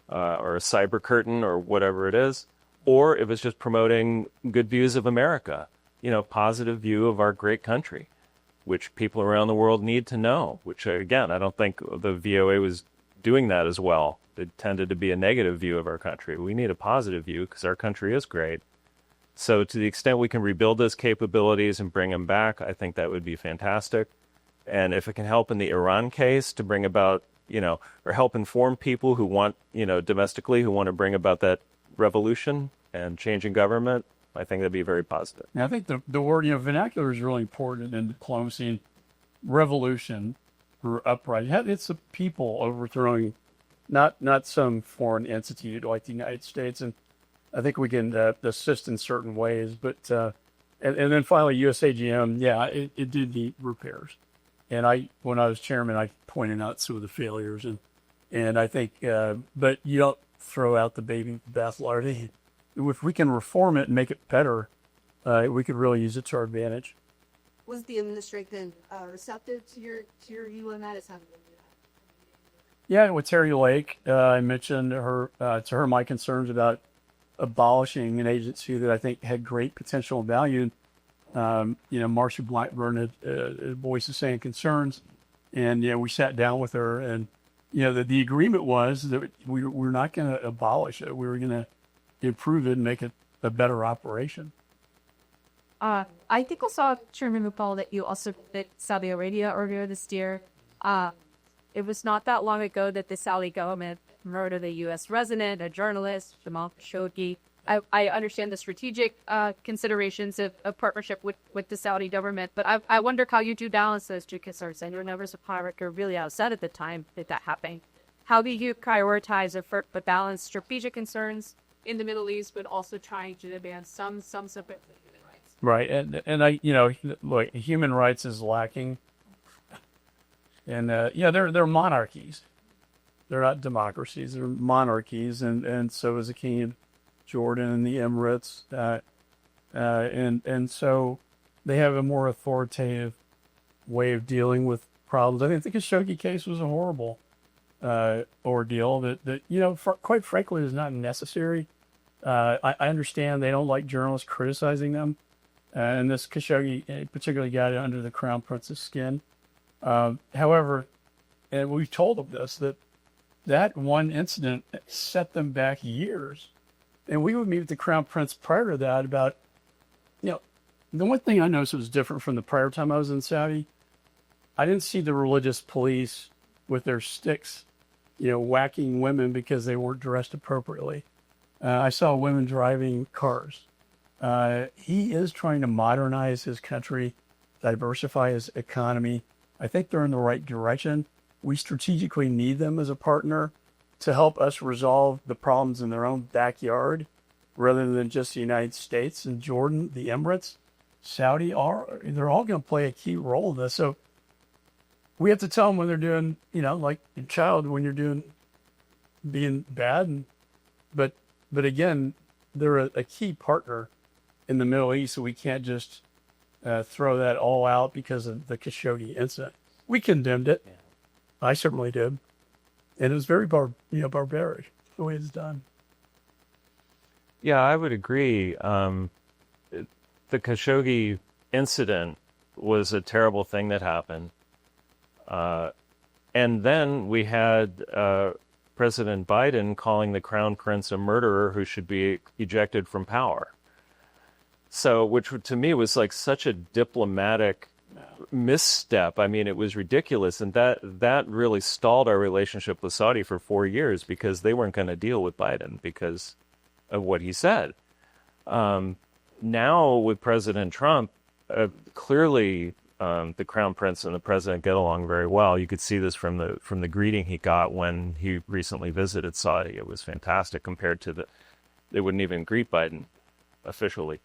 or a cyber curtain or whatever it is, or if it's just promoting good views of America, positive view of our great country, which people around the world need to know, which, again, I don't think the VOA was doing that as well. It tended to be a negative view of our country. We need a positive view because our country is great. So to the extent we can rebuild those capabilities and bring them back, I think that would be fantastic. And if it can help in the Iran case to bring about, or help inform people who want, domestically, who want to bring about that revolution and change in government, I think that'd be very positive. And I think the word, vernacular is really important in diplomacy. Revolution or uprising. It's the people overthrowing, not some foreign entity like the United States. And I think we can assist in certain ways. But and then finally, USAGM, it did need repairs. And when I was chairman, I pointed out some of the failures. And I think, but you don't throw out the baby with the bathwater. If we can reform it and make it better, we could really use it to our advantage. Was the administration receptive to your view on that? Yeah, with Terry Lake, I mentioned to her my concerns about abolishing an agency that I think had great potential and value. Marcia Blackburn had voiced the same concerns, and we sat down with her, and the agreement was that we're not going to abolish it. We were going to improve it and make it a better operation. I think I saw, Chairman McCaul, that you also visited Saudi Arabia earlier this year. It was not that long ago that the Saudi government murdered a U.S. resident, a journalist, Jamal Khashoggi. I understand the strategic considerations of partnership with the Saudi government, but I wonder how you do balance those two concerns. And your members of Congress are really upset at the time that happened. How do you prioritize but balance strategic concerns in the Middle East, but also trying to advance some separate human rights? Right, and look, human rights is lacking, and they're monarchies. They're not democracies. They're monarchies, and so is the King of Jordan and the Emirates, and so they have a more authoritative way of dealing with problems. I think the Khashoggi case was a horrible ordeal that quite frankly is not necessary. I understand they don't like journalists criticizing them, and this Khashoggi particularly got under the Crown Prince's skin. However, and we've told them this, that one incident set them back years. And we would meet with the Crown Prince prior to that about, the one thing I noticed was different from the prior time I was in Saudi. I didn't see the religious police with their sticks, whacking women because they weren't dressed appropriately. I saw women driving cars. He is trying to modernize his country, diversify his economy. I think they're in the right direction. We strategically need them as a partner to help us resolve the problems in their own backyard rather than just the United States and Jordan, the Emirates, Saudi, they're all going to play a key role in this. So we have to tell them when they're doing, like your child, when you're being bad. But again, they're a key partner in the Middle East, so we can't just throw that all out because of the Khashoggi incident. We condemned it. Yeah. I certainly did. And it was very barbaric the way it's done. Yeah, I would agree. The Khashoggi incident was a terrible thing that happened. And then we had President Biden calling the Crown Prince a murderer who should be ejected from power. So, which to me was like such a diplomatic misstep. I mean, it was ridiculous, and that really stalled our relationship with Saudi for 4 years because they weren't going to deal with Biden because of what he said. Now with President Trump, clearly the Crown Prince and the President get along very well. You could see this from the greeting he got when he recently visited Saudi. It was fantastic compared to they wouldn't even greet Biden officially.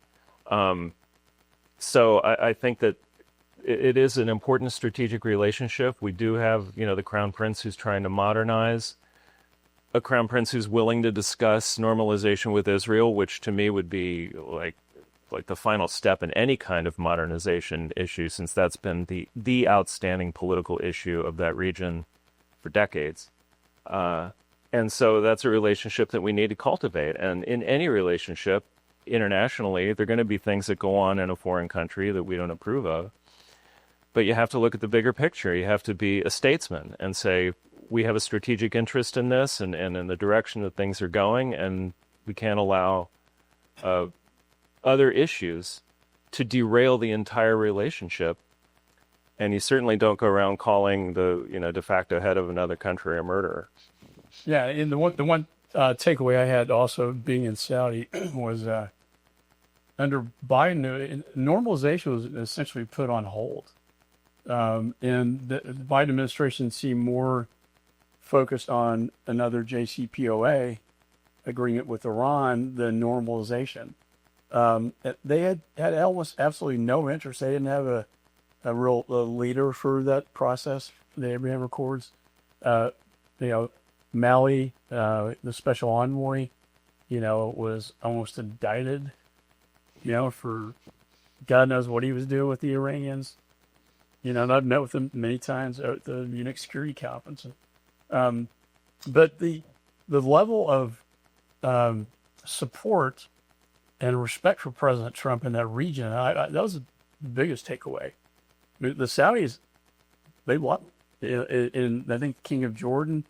So I think that it is an important strategic relationship. We do have, the Crown Prince who's trying to modernize, a Crown Prince who's willing to discuss normalization with Israel, which to me would be like the final step in any kind of modernization issue, since that's been the outstanding political issue of that region for decades. And so that's a relationship that we need to cultivate. And in any relationship, internationally, there are going to be things that go on in a foreign country that we don't approve of. But you have to look at the bigger picture. You have to be a statesman and say, we have a strategic interest in this and in the direction that things are going, and we can't allow other issues to derail the entire relationship. And you certainly don't go around calling the de facto head of another country a murderer. Yeah, and the one takeaway I had also being in Saudi was under Biden, normalization was essentially put on hold. And the Biden administration seemed more focused on another JCPOA agreement with Iran than normalization. They had almost absolutely no interest. They didn't have a real leader for that process, the Abraham Accords. Mali, the special envoy, was almost indicted, for God knows what he was doing with the Iranians. And I've met with him many times at the Munich Security Conference. But the level of support and respect for President Trump in that region, that was the biggest takeaway. The Saudis, they love him. And I think King of Jordan,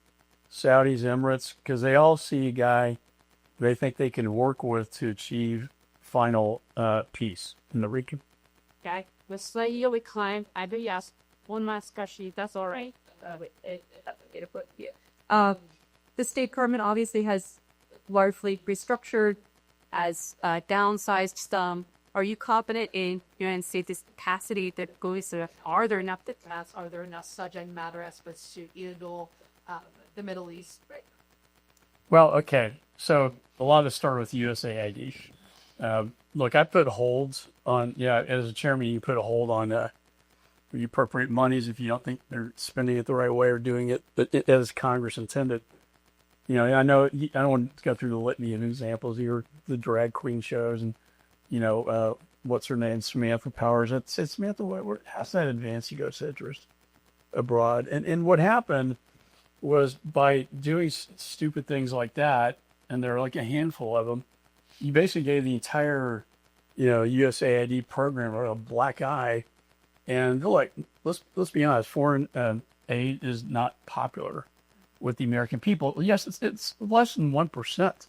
Saudis, Emirates, because they all see a guy they think they can work with to achieve final peace in the region. Okay, let's say we climb. I do yes. One last question. That's all right. The State Department obviously has largely restructured, has downsized some. Are you confident in United States' capacity that goes? Are there enough details? Are there enough subject matter experts to handle the Middle East? Right. Well, okay. So a lot of it started with USAID. Look, I put holds on, as a chairman, you put a hold on you appropriate monies if you don't think they're spending it the right way or doing it as Congress intended. I know I don't want to go through the litany of examples here, the drag queen shows and, what's her name, Samantha Powers. It's Samantha, how's that advance egocentrist abroad? And what happened was by doing stupid things like that, and there are like a handful of them, you basically gave the entire, USAID program a black eye. And like, let's be honest, foreign aid is not popular with the American people. Yes, it's less than 1%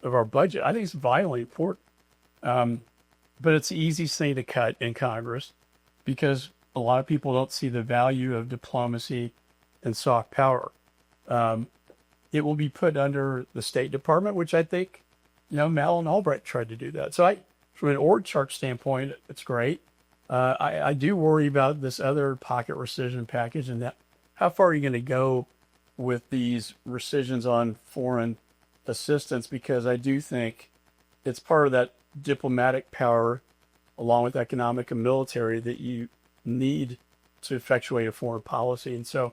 of our budget. I think it's vitally important. But it's the easiest thing to cut in Congress because a lot of people don't see the value of diplomacy and soft power. It will be put under the State Department, which I think, Madeleine Albright tried to do that. So from an org chart standpoint, it's great. I do worry about this other pocket rescission package and that how far are you going to go with these rescissions on foreign assistance? Because I do think it's part of that diplomatic power along with economic and military that you need to effectuate a foreign policy. And so,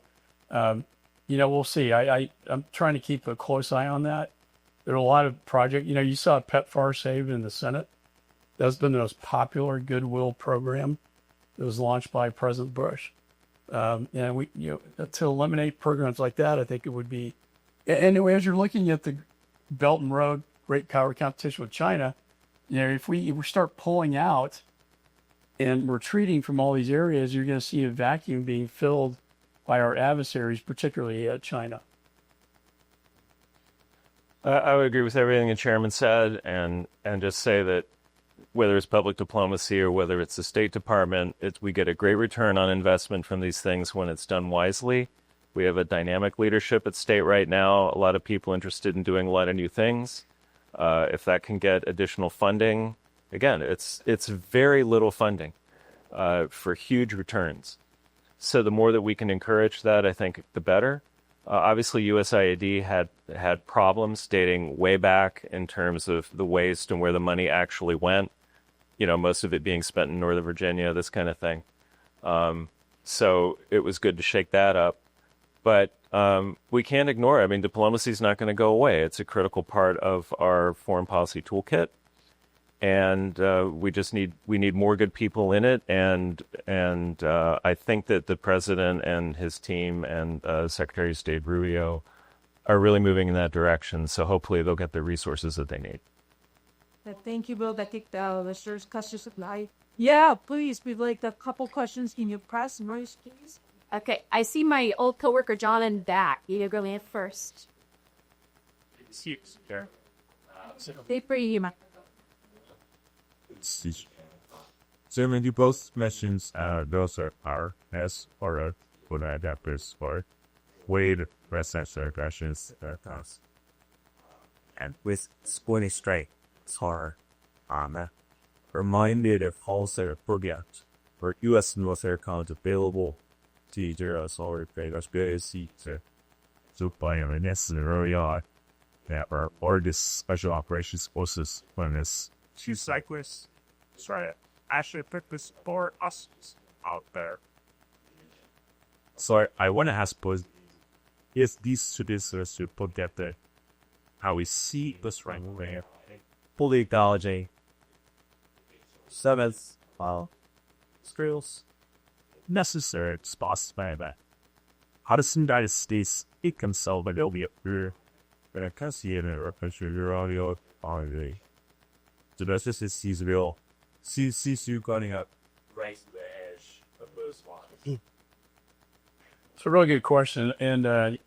we'll see. I'm trying to keep a close eye on that. There are a lot of projects. You saw PEPFAR saved in the Senate. That's been the most popular goodwill program that was launched by President Bush. And to eliminate programs like that, I think it would be. Anyway, as you're looking at the Belt and Road Great Power competition with China, if we start pulling out and retreating from all these areas, you're going to see a vacuum being filled by our adversaries, particularly China. I would agree with everything the chairman said, and just say that whether it's public diplomacy or whether it's the State Department, we get a great return on investment from these things when it's done wisely. We have a dynamic leadership at state right now, a lot of people interested in doing a lot of new things. If that can get additional funding, again, it's very little funding for huge returns. So the more that we can encourage that, I think the better. Obviously, USAID had problems dating way back in terms of the waste and where the money actually went. Most of it being spent in Northern Virginia, this kind of thing. So it was good to shake that up. But we can't ignore it. I mean, diplomacy is not going to go away. It's a critical part of our foreign policy toolkit. And we need more good people in it, and I think that the president and his team and Secretary of State Rubio are really moving in that direction. So hopefully they'll get the resources that they need. Thank you, Bill. I think the listeners' questions lie. Yeah, please. We'd like a couple questions in your press, Maurice, please. Okay, I see my old coworker John in back. You go in first. Chairman, you both mentioned those are RS or good adapters for weight residential aggressions. And with Spoonie Strike, SAR, reminded of also project for U.S. military accounts available to the solid conspiracy to buy a necessary that are or this special operations forces when it's two cyclists try to actually put this for us out there. So I want to ask, is these citizens to put at the how we see this right way? Fully acknowledging 7th skills necessary spots by that. How does the United States it themselves but it'll be a fear when I can see it in a country your audio on the so that's just it sees real sees you going up right to the edge of those lines. It's a really good question, and I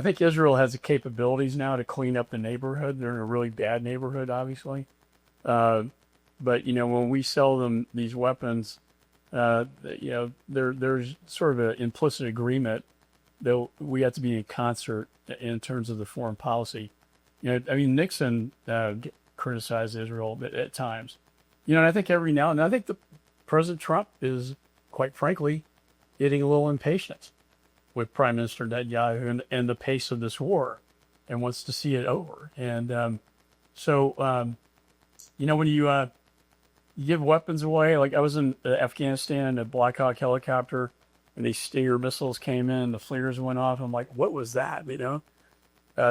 think Israel has the capabilities now to clean up the neighborhood. They're in a really bad neighborhood, obviously, but when we sell them these weapons, there's sort of an implicit agreement that we have to be in concert in terms of the foreign policy. Nixon criticized Israel at times, and I think every now and then, I think the President Trump is, quite frankly, getting a little impatient with Prime Minister Netanyahu and the pace of this war, and wants to see it over. And when you give weapons away, like I was in Afghanistan, a Black Hawk helicopter, and these Stinger missiles came in, the flares went off. I'm like, what was that?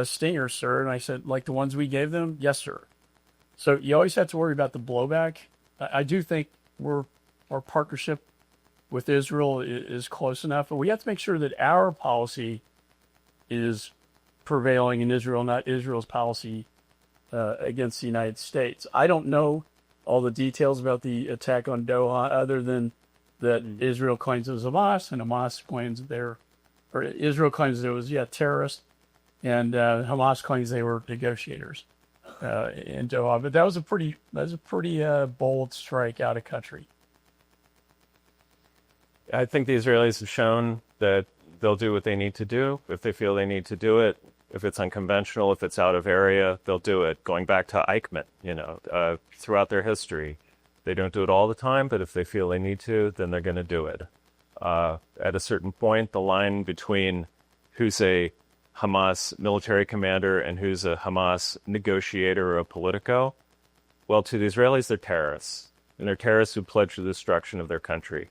Stinger, sir. And I said, like the ones we gave them? Yes, sir. So you always have to worry about the blowback. I do think our partnership with Israel is close enough, but we have to make sure that our policy is prevailing in Israel, not Israel's policy against the United States. I don't know all the details about the attack on Doha, other than that Israel claims it was Hamas, and Hamas claims Israel claims it was terrorists, and Hamas claims they were negotiators in Doha. But that was a pretty bold strike out of country. I think the Israelis have shown that they'll do what they need to do if they feel they need to do it. If it's unconventional, if it's out of area, they'll do it. Going back to Eichmann, throughout their history, they don't do it all the time, but if they feel they need to, then they're going to do it. At a certain point, the line between who's a Hamas military commander and who's a Hamas negotiator or a politico, well, to the Israelis, they're terrorists. And they're terrorists who pledge the destruction of their country.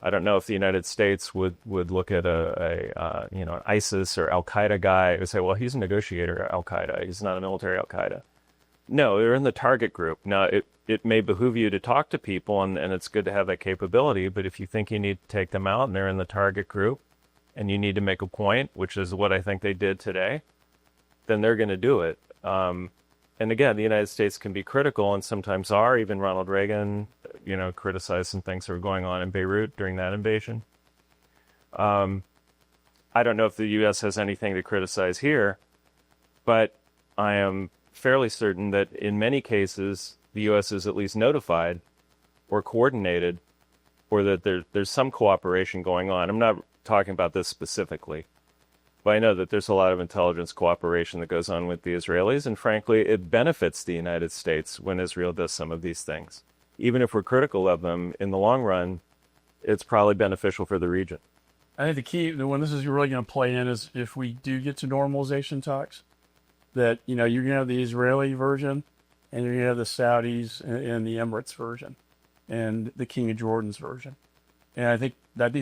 I don't know if the United States would look at an ISIS or Al Qaeda guy and say, well, he's a negotiator at Al Qaeda. He's not a military Al Qaeda. No, they're in the target group. Now, it may behoove you to talk to people, and it's good to have that capability. But if you think you need to take them out and they're in the target group, and you need to make a point, which is what I think they did today, then they're going to do it. And again, the United States can be critical, and sometimes are. Even Ronald Reagan, criticized some things that were going on in Beirut during that invasion. I don't know if the U.S. has anything to criticize here, but I am fairly certain that in many cases, the U.S. is at least notified or coordinated, or that there's some cooperation going on. I'm not talking about this specifically, but I know that there's a lot of intelligence cooperation that goes on with the Israelis, and frankly, it benefits the United States when Israel does some of these things. Even if we're critical of them, in the long run, it's probably beneficial for the region. I think the key, when this is really going to play in, is if we do get to normalization talks, that, you're going to have the Israeli version, and you're going to have the Saudis and the Emirates version, and the King of Jordan's version. And I think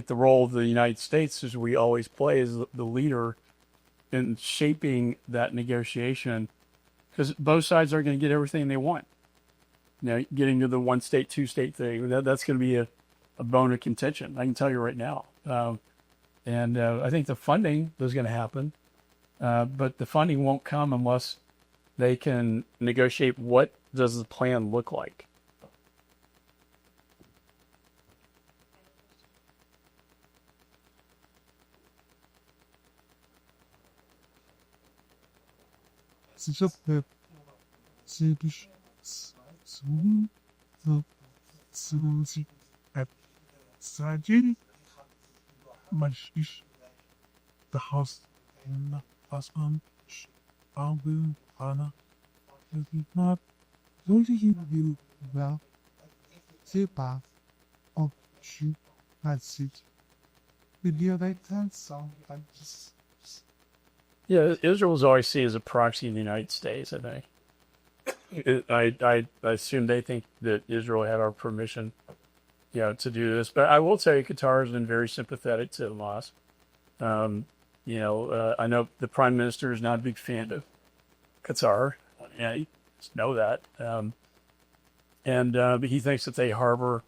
the role of the United States, as we always play, is the leader in shaping that negotiation, because both sides are going to get everything they want. Getting to the one state, two state thing, that's going to be a bone of contention. I can tell you right now. And I think the funding is going to happen, but the funding won't come unless they can negotiate what does the plan look like. The house and the husband, Anna, not you well, Zipa, of you, that's it. Video like that song, Yeah, Israel is always seen as a proxy in the United States, I think. I assume they think that Israel had our permission, to do this. But I will tell you, Qatar has been very sympathetic to Hamas. I know the Prime Minister is not a big fan of Qatar. Yeah, you just know that. But he thinks that they harbor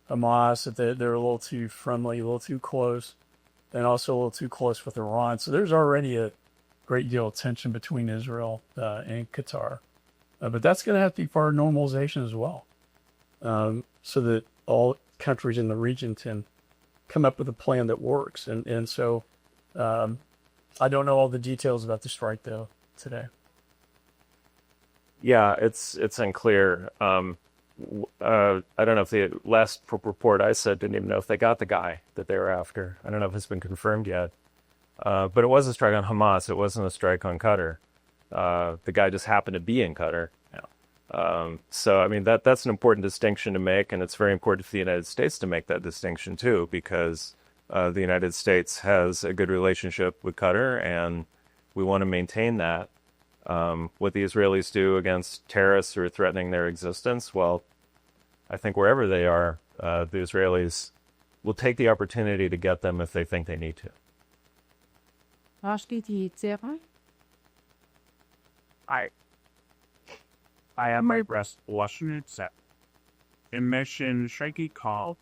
Hamas, that they're a little too friendly, a little too close, and also a little too close with Iran. So there's already a great deal of tension between Israel and Qatar. But that's going to have to be part of normalization as well, so that all countries in the region can come up with a plan that works. And so I don't know all the details about the strike, though, today. Yeah, it's unclear. I don't know if the last report I said didn't even know if they got the guy that they were after. I don't know if it's been confirmed yet. But it was a strike on Hamas. It wasn't a strike on Qatar. The guy just happened to be in Qatar. So, I mean, that's an important distinction to make, and it's very important for the United States to make that distinction, too, because the United States has a good relationship with Qatar, and we want to maintain that. What the Israelis do against terrorists who are threatening their existence, well, I think wherever they are, the Israelis will take the opportunity to get them if they think they need to. I have my breast washing set. Emission shaky call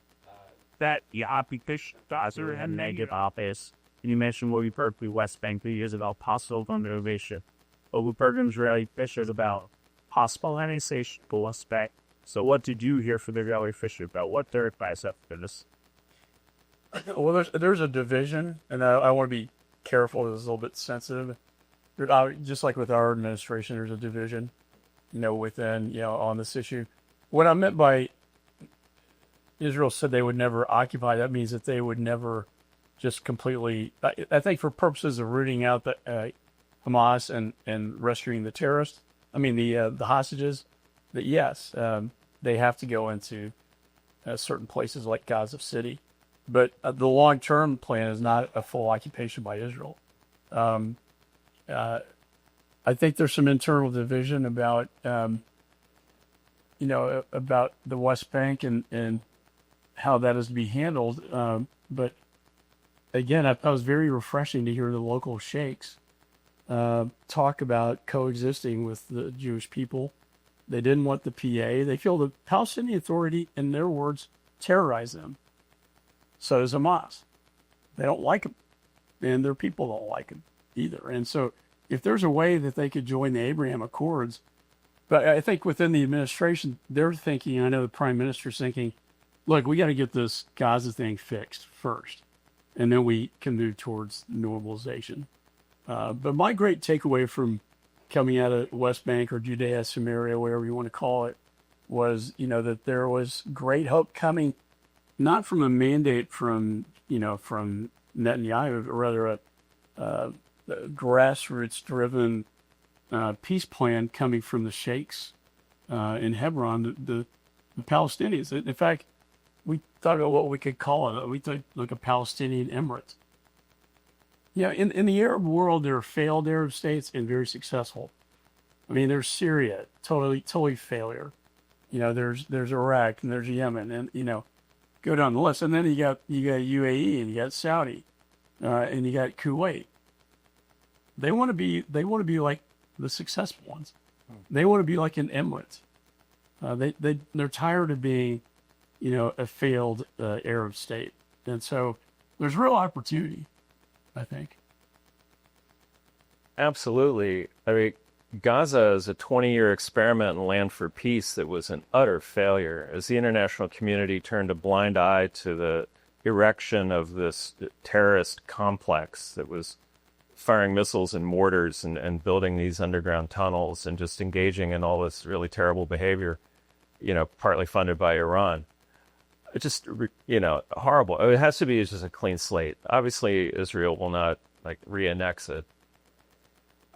that the application does a negative office. And you mentioned what we've heard from West Bank years about possible motivation. But we've heard from Israeli officials about possible annexation for West Bank. So what did you hear from the Israeli officials about what their advice after this? Well, there's a division, and I want to be careful. It's a little bit sensitive. Just like with our administration, there's a division, within, on this issue. What I meant by Israel said they would never occupy, that means that they would never just completely, I think for purposes of rooting out the Hamas and rescuing the terrorists, the hostages, that yes, they have to go into certain places like Gaza City. But the long-term plan is not a full occupation by Israel. I think there's some internal division about, about the West Bank and how that is to be handled. But again, it was very refreshing to hear the local sheikhs talk about coexisting with the Jewish people. They didn't want the PA. They feel the Palestinian Authority, in their words, terrorized them. So does Hamas. They don't like them, and their people don't like them either. And so if there's a way that they could join the Abraham Accords, but I think within the administration, they're thinking, I know the prime minister's thinking, look, we got to get this Gaza thing fixed first, and then we can move towards normalization. But my great takeaway from coming out of West Bank or Judea, Samaria, whatever you want to call it, was, that there was great hope coming, not from a mandate from Netanyahu, but rather a grassroots-driven peace plan coming from the sheikhs in Hebron, the Palestinians. In fact, we thought about what we could call it. We thought like a Palestinian Emirates. In the Arab world, there are failed Arab states and very successful. I mean, there's Syria, totally failure. There's Iraq and there's Yemen, and go down the list. And then you got UAE and you got Saudi, and you got Kuwait. They want to be like the successful ones. They want to be like an Emirates. They're tired of being, a failed Arab state, and so there's real opportunity, I think. Absolutely. I mean, Gaza is a 20-year experiment in land for peace that was an utter failure as the international community turned a blind eye to the erection of this terrorist complex that was firing missiles and mortars and building these underground tunnels and just engaging in all this really terrible behavior, partly funded by Iran. It's just, horrible. It has to be just a clean slate. Obviously, Israel will not re-annex it.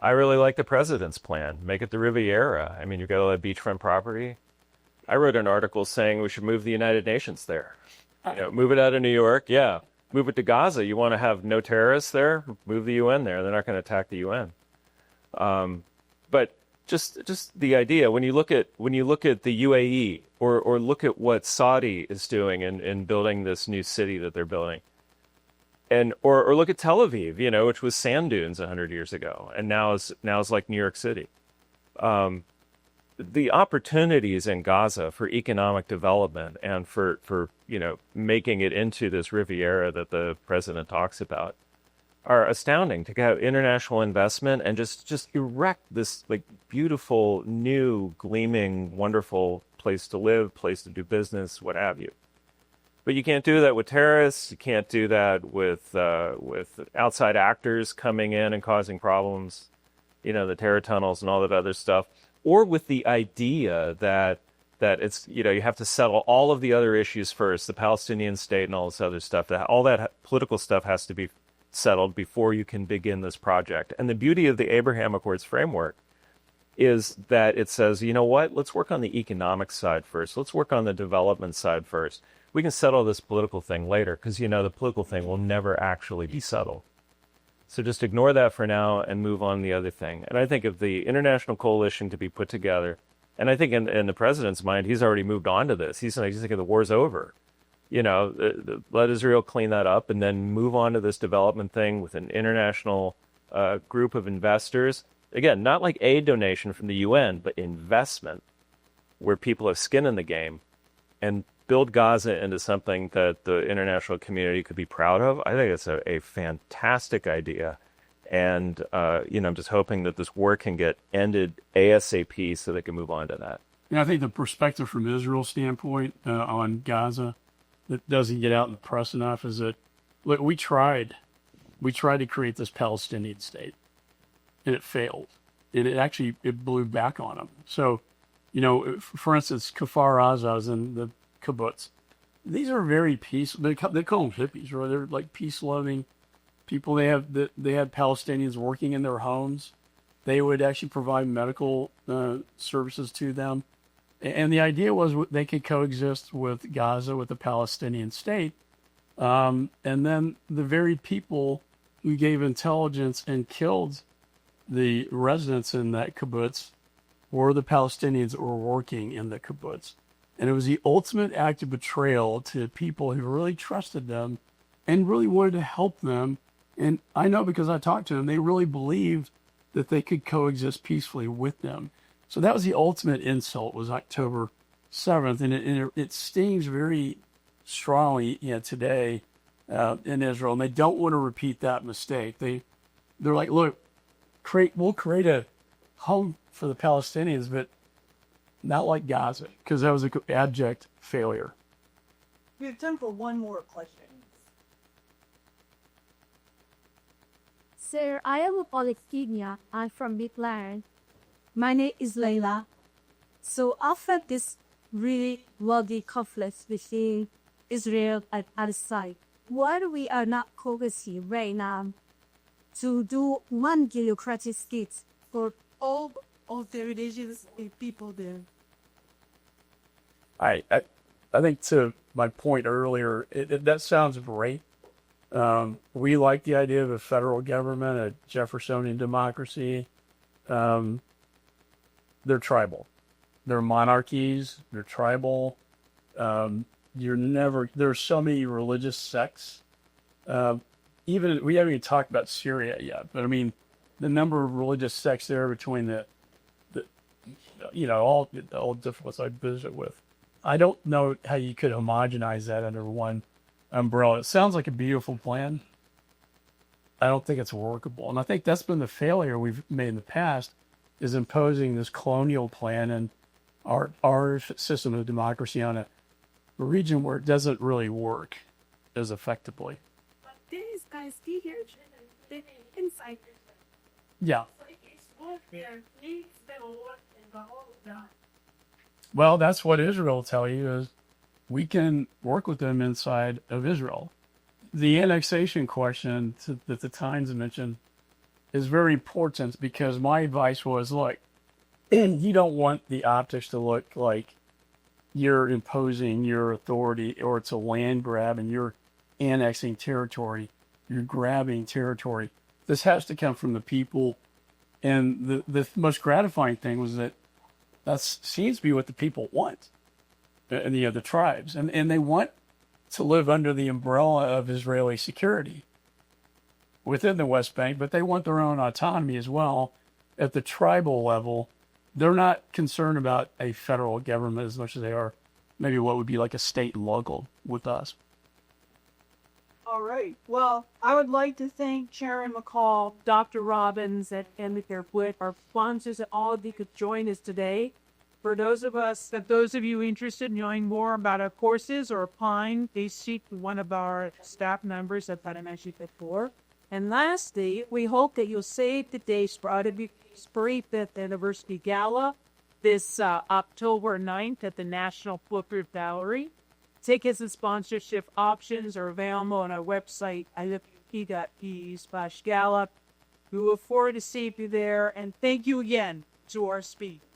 I really like the president's plan. Make it the Riviera. I mean, you've got all that beachfront property. I wrote an article saying we should move the United Nations there. Move it out of New York. Yeah. Move it to Gaza. You want to have no terrorists there? Move the UN there. They're not going to attack the UN. But just the idea, when you look at the UAE or look at what Saudi is doing in building this new city that they're building, or look at Tel Aviv, which was sand dunes 100 years ago, and now is like New York City. The opportunities in Gaza for economic development and for making it into this Riviera that the president talks about are astounding. To have international investment and just erect this beautiful, new, gleaming, wonderful place to live, place to do business, what have you. But you can't do that with terrorists. You can't do that with outside actors coming in and causing problems, the terror tunnels and all that other stuff. Or with the idea that it's, you have to settle all of the other issues first, the Palestinian state and all this other stuff, that all that political stuff has to be settled before you can begin this project. And the beauty of the Abraham Accords framework is that it says, let's work on the economic side first. Let's work on the development side first. We can settle this political thing later because, the political thing will never actually be settled. So just ignore that for now and move on to the other thing. And I think of the international coalition to be put together, and I think in the president's mind, he's already moved on to this. He's thinking the war's over. Let Israel clean that up and then move on to this development thing with an international group of investors. Again, not like aid donation from the UN, but investment where people have skin in the game, and build Gaza into something that the international community could be proud of. I think it's a fantastic idea. And, I'm just hoping that this war can get ended ASAP so they can move on to that. I think the perspective from Israel's standpoint on Gaza that doesn't get out in the press enough is that, look, we tried to create this Palestinian state, and it failed. And it blew back on them. So, for instance, Kfar Azaz and the kibbutz. These are very peaceful. They call them hippies, right? They're like peace-loving people. They had Palestinians working in their homes. They would actually provide medical services to them, and the idea was they could coexist with Gaza, with the Palestinian state, and then the very people who gave intelligence and killed the residents in that kibbutz were the Palestinians that were working in the kibbutz. And it was the ultimate act of betrayal to people who really trusted them and really wanted to help them. And I know because I talked to them, they really believed that they could coexist peacefully with them. So that was the ultimate insult, was October 7th. And it stings very strongly today in Israel. And they don't want to repeat that mistake. They're like, look, we'll create a home for the Palestinians, but not like Gaza, because that was an abject failure. We have time for one more question. Sir, I am a polytechnia. I'm from Midland. My name is Layla. So after this really bloody conflicts between Israel and Palestine. Why we are not focusing right now to do one democratic state for All of the religions and people there. I think to my point earlier, that sounds great. We like the idea of a federal government, a Jeffersonian democracy. They're tribal. They're monarchies. They're tribal. There's so many religious sects. Even we haven't even talked about Syria yet, but I mean, the number of religious sects there between the all different ones I visit with. I don't know how you could homogenize that under one umbrella. It sounds like a beautiful plan. I don't think it's workable. And I think that's been the failure we've made in the past, is imposing this colonial plan and our system of democracy on a region where it doesn't really work as effectively. But these guys see here, they inside. Yeah. It's what their needs, they want, and the whole time. Well, that's what Israel will tell you, is we can work with them inside of Israel. The annexation question that the Times mentioned is very important, because my advice was, look, you don't want the optics to look like you're imposing your authority or it's a land grab and you're annexing territory, you're grabbing territory. This has to come from the people. And the most gratifying thing was that seems to be what the people want, and the tribes, and they want to live under the umbrella of Israeli security within the West Bank, but they want their own autonomy as well at the tribal level. They're not concerned about a federal government as much as they are maybe what would be like a state and local with us. All right. Well, I would like to thank Chairman McCaul, Dr. Robbins, and Haley Byrd Witt, our sponsors, and all of you could join us today. For those of you interested in knowing more about our courses or applying, please speak to one of our staff members that I mentioned before. And lastly, we hope that you'll save the dates for our 45th Anniversary Gala this October 9th at the National Booker Gallery. Tickets and sponsorship options are available on our website, iwp.pe/gala. We look forward to seeing you there, and thank you again to our speakers.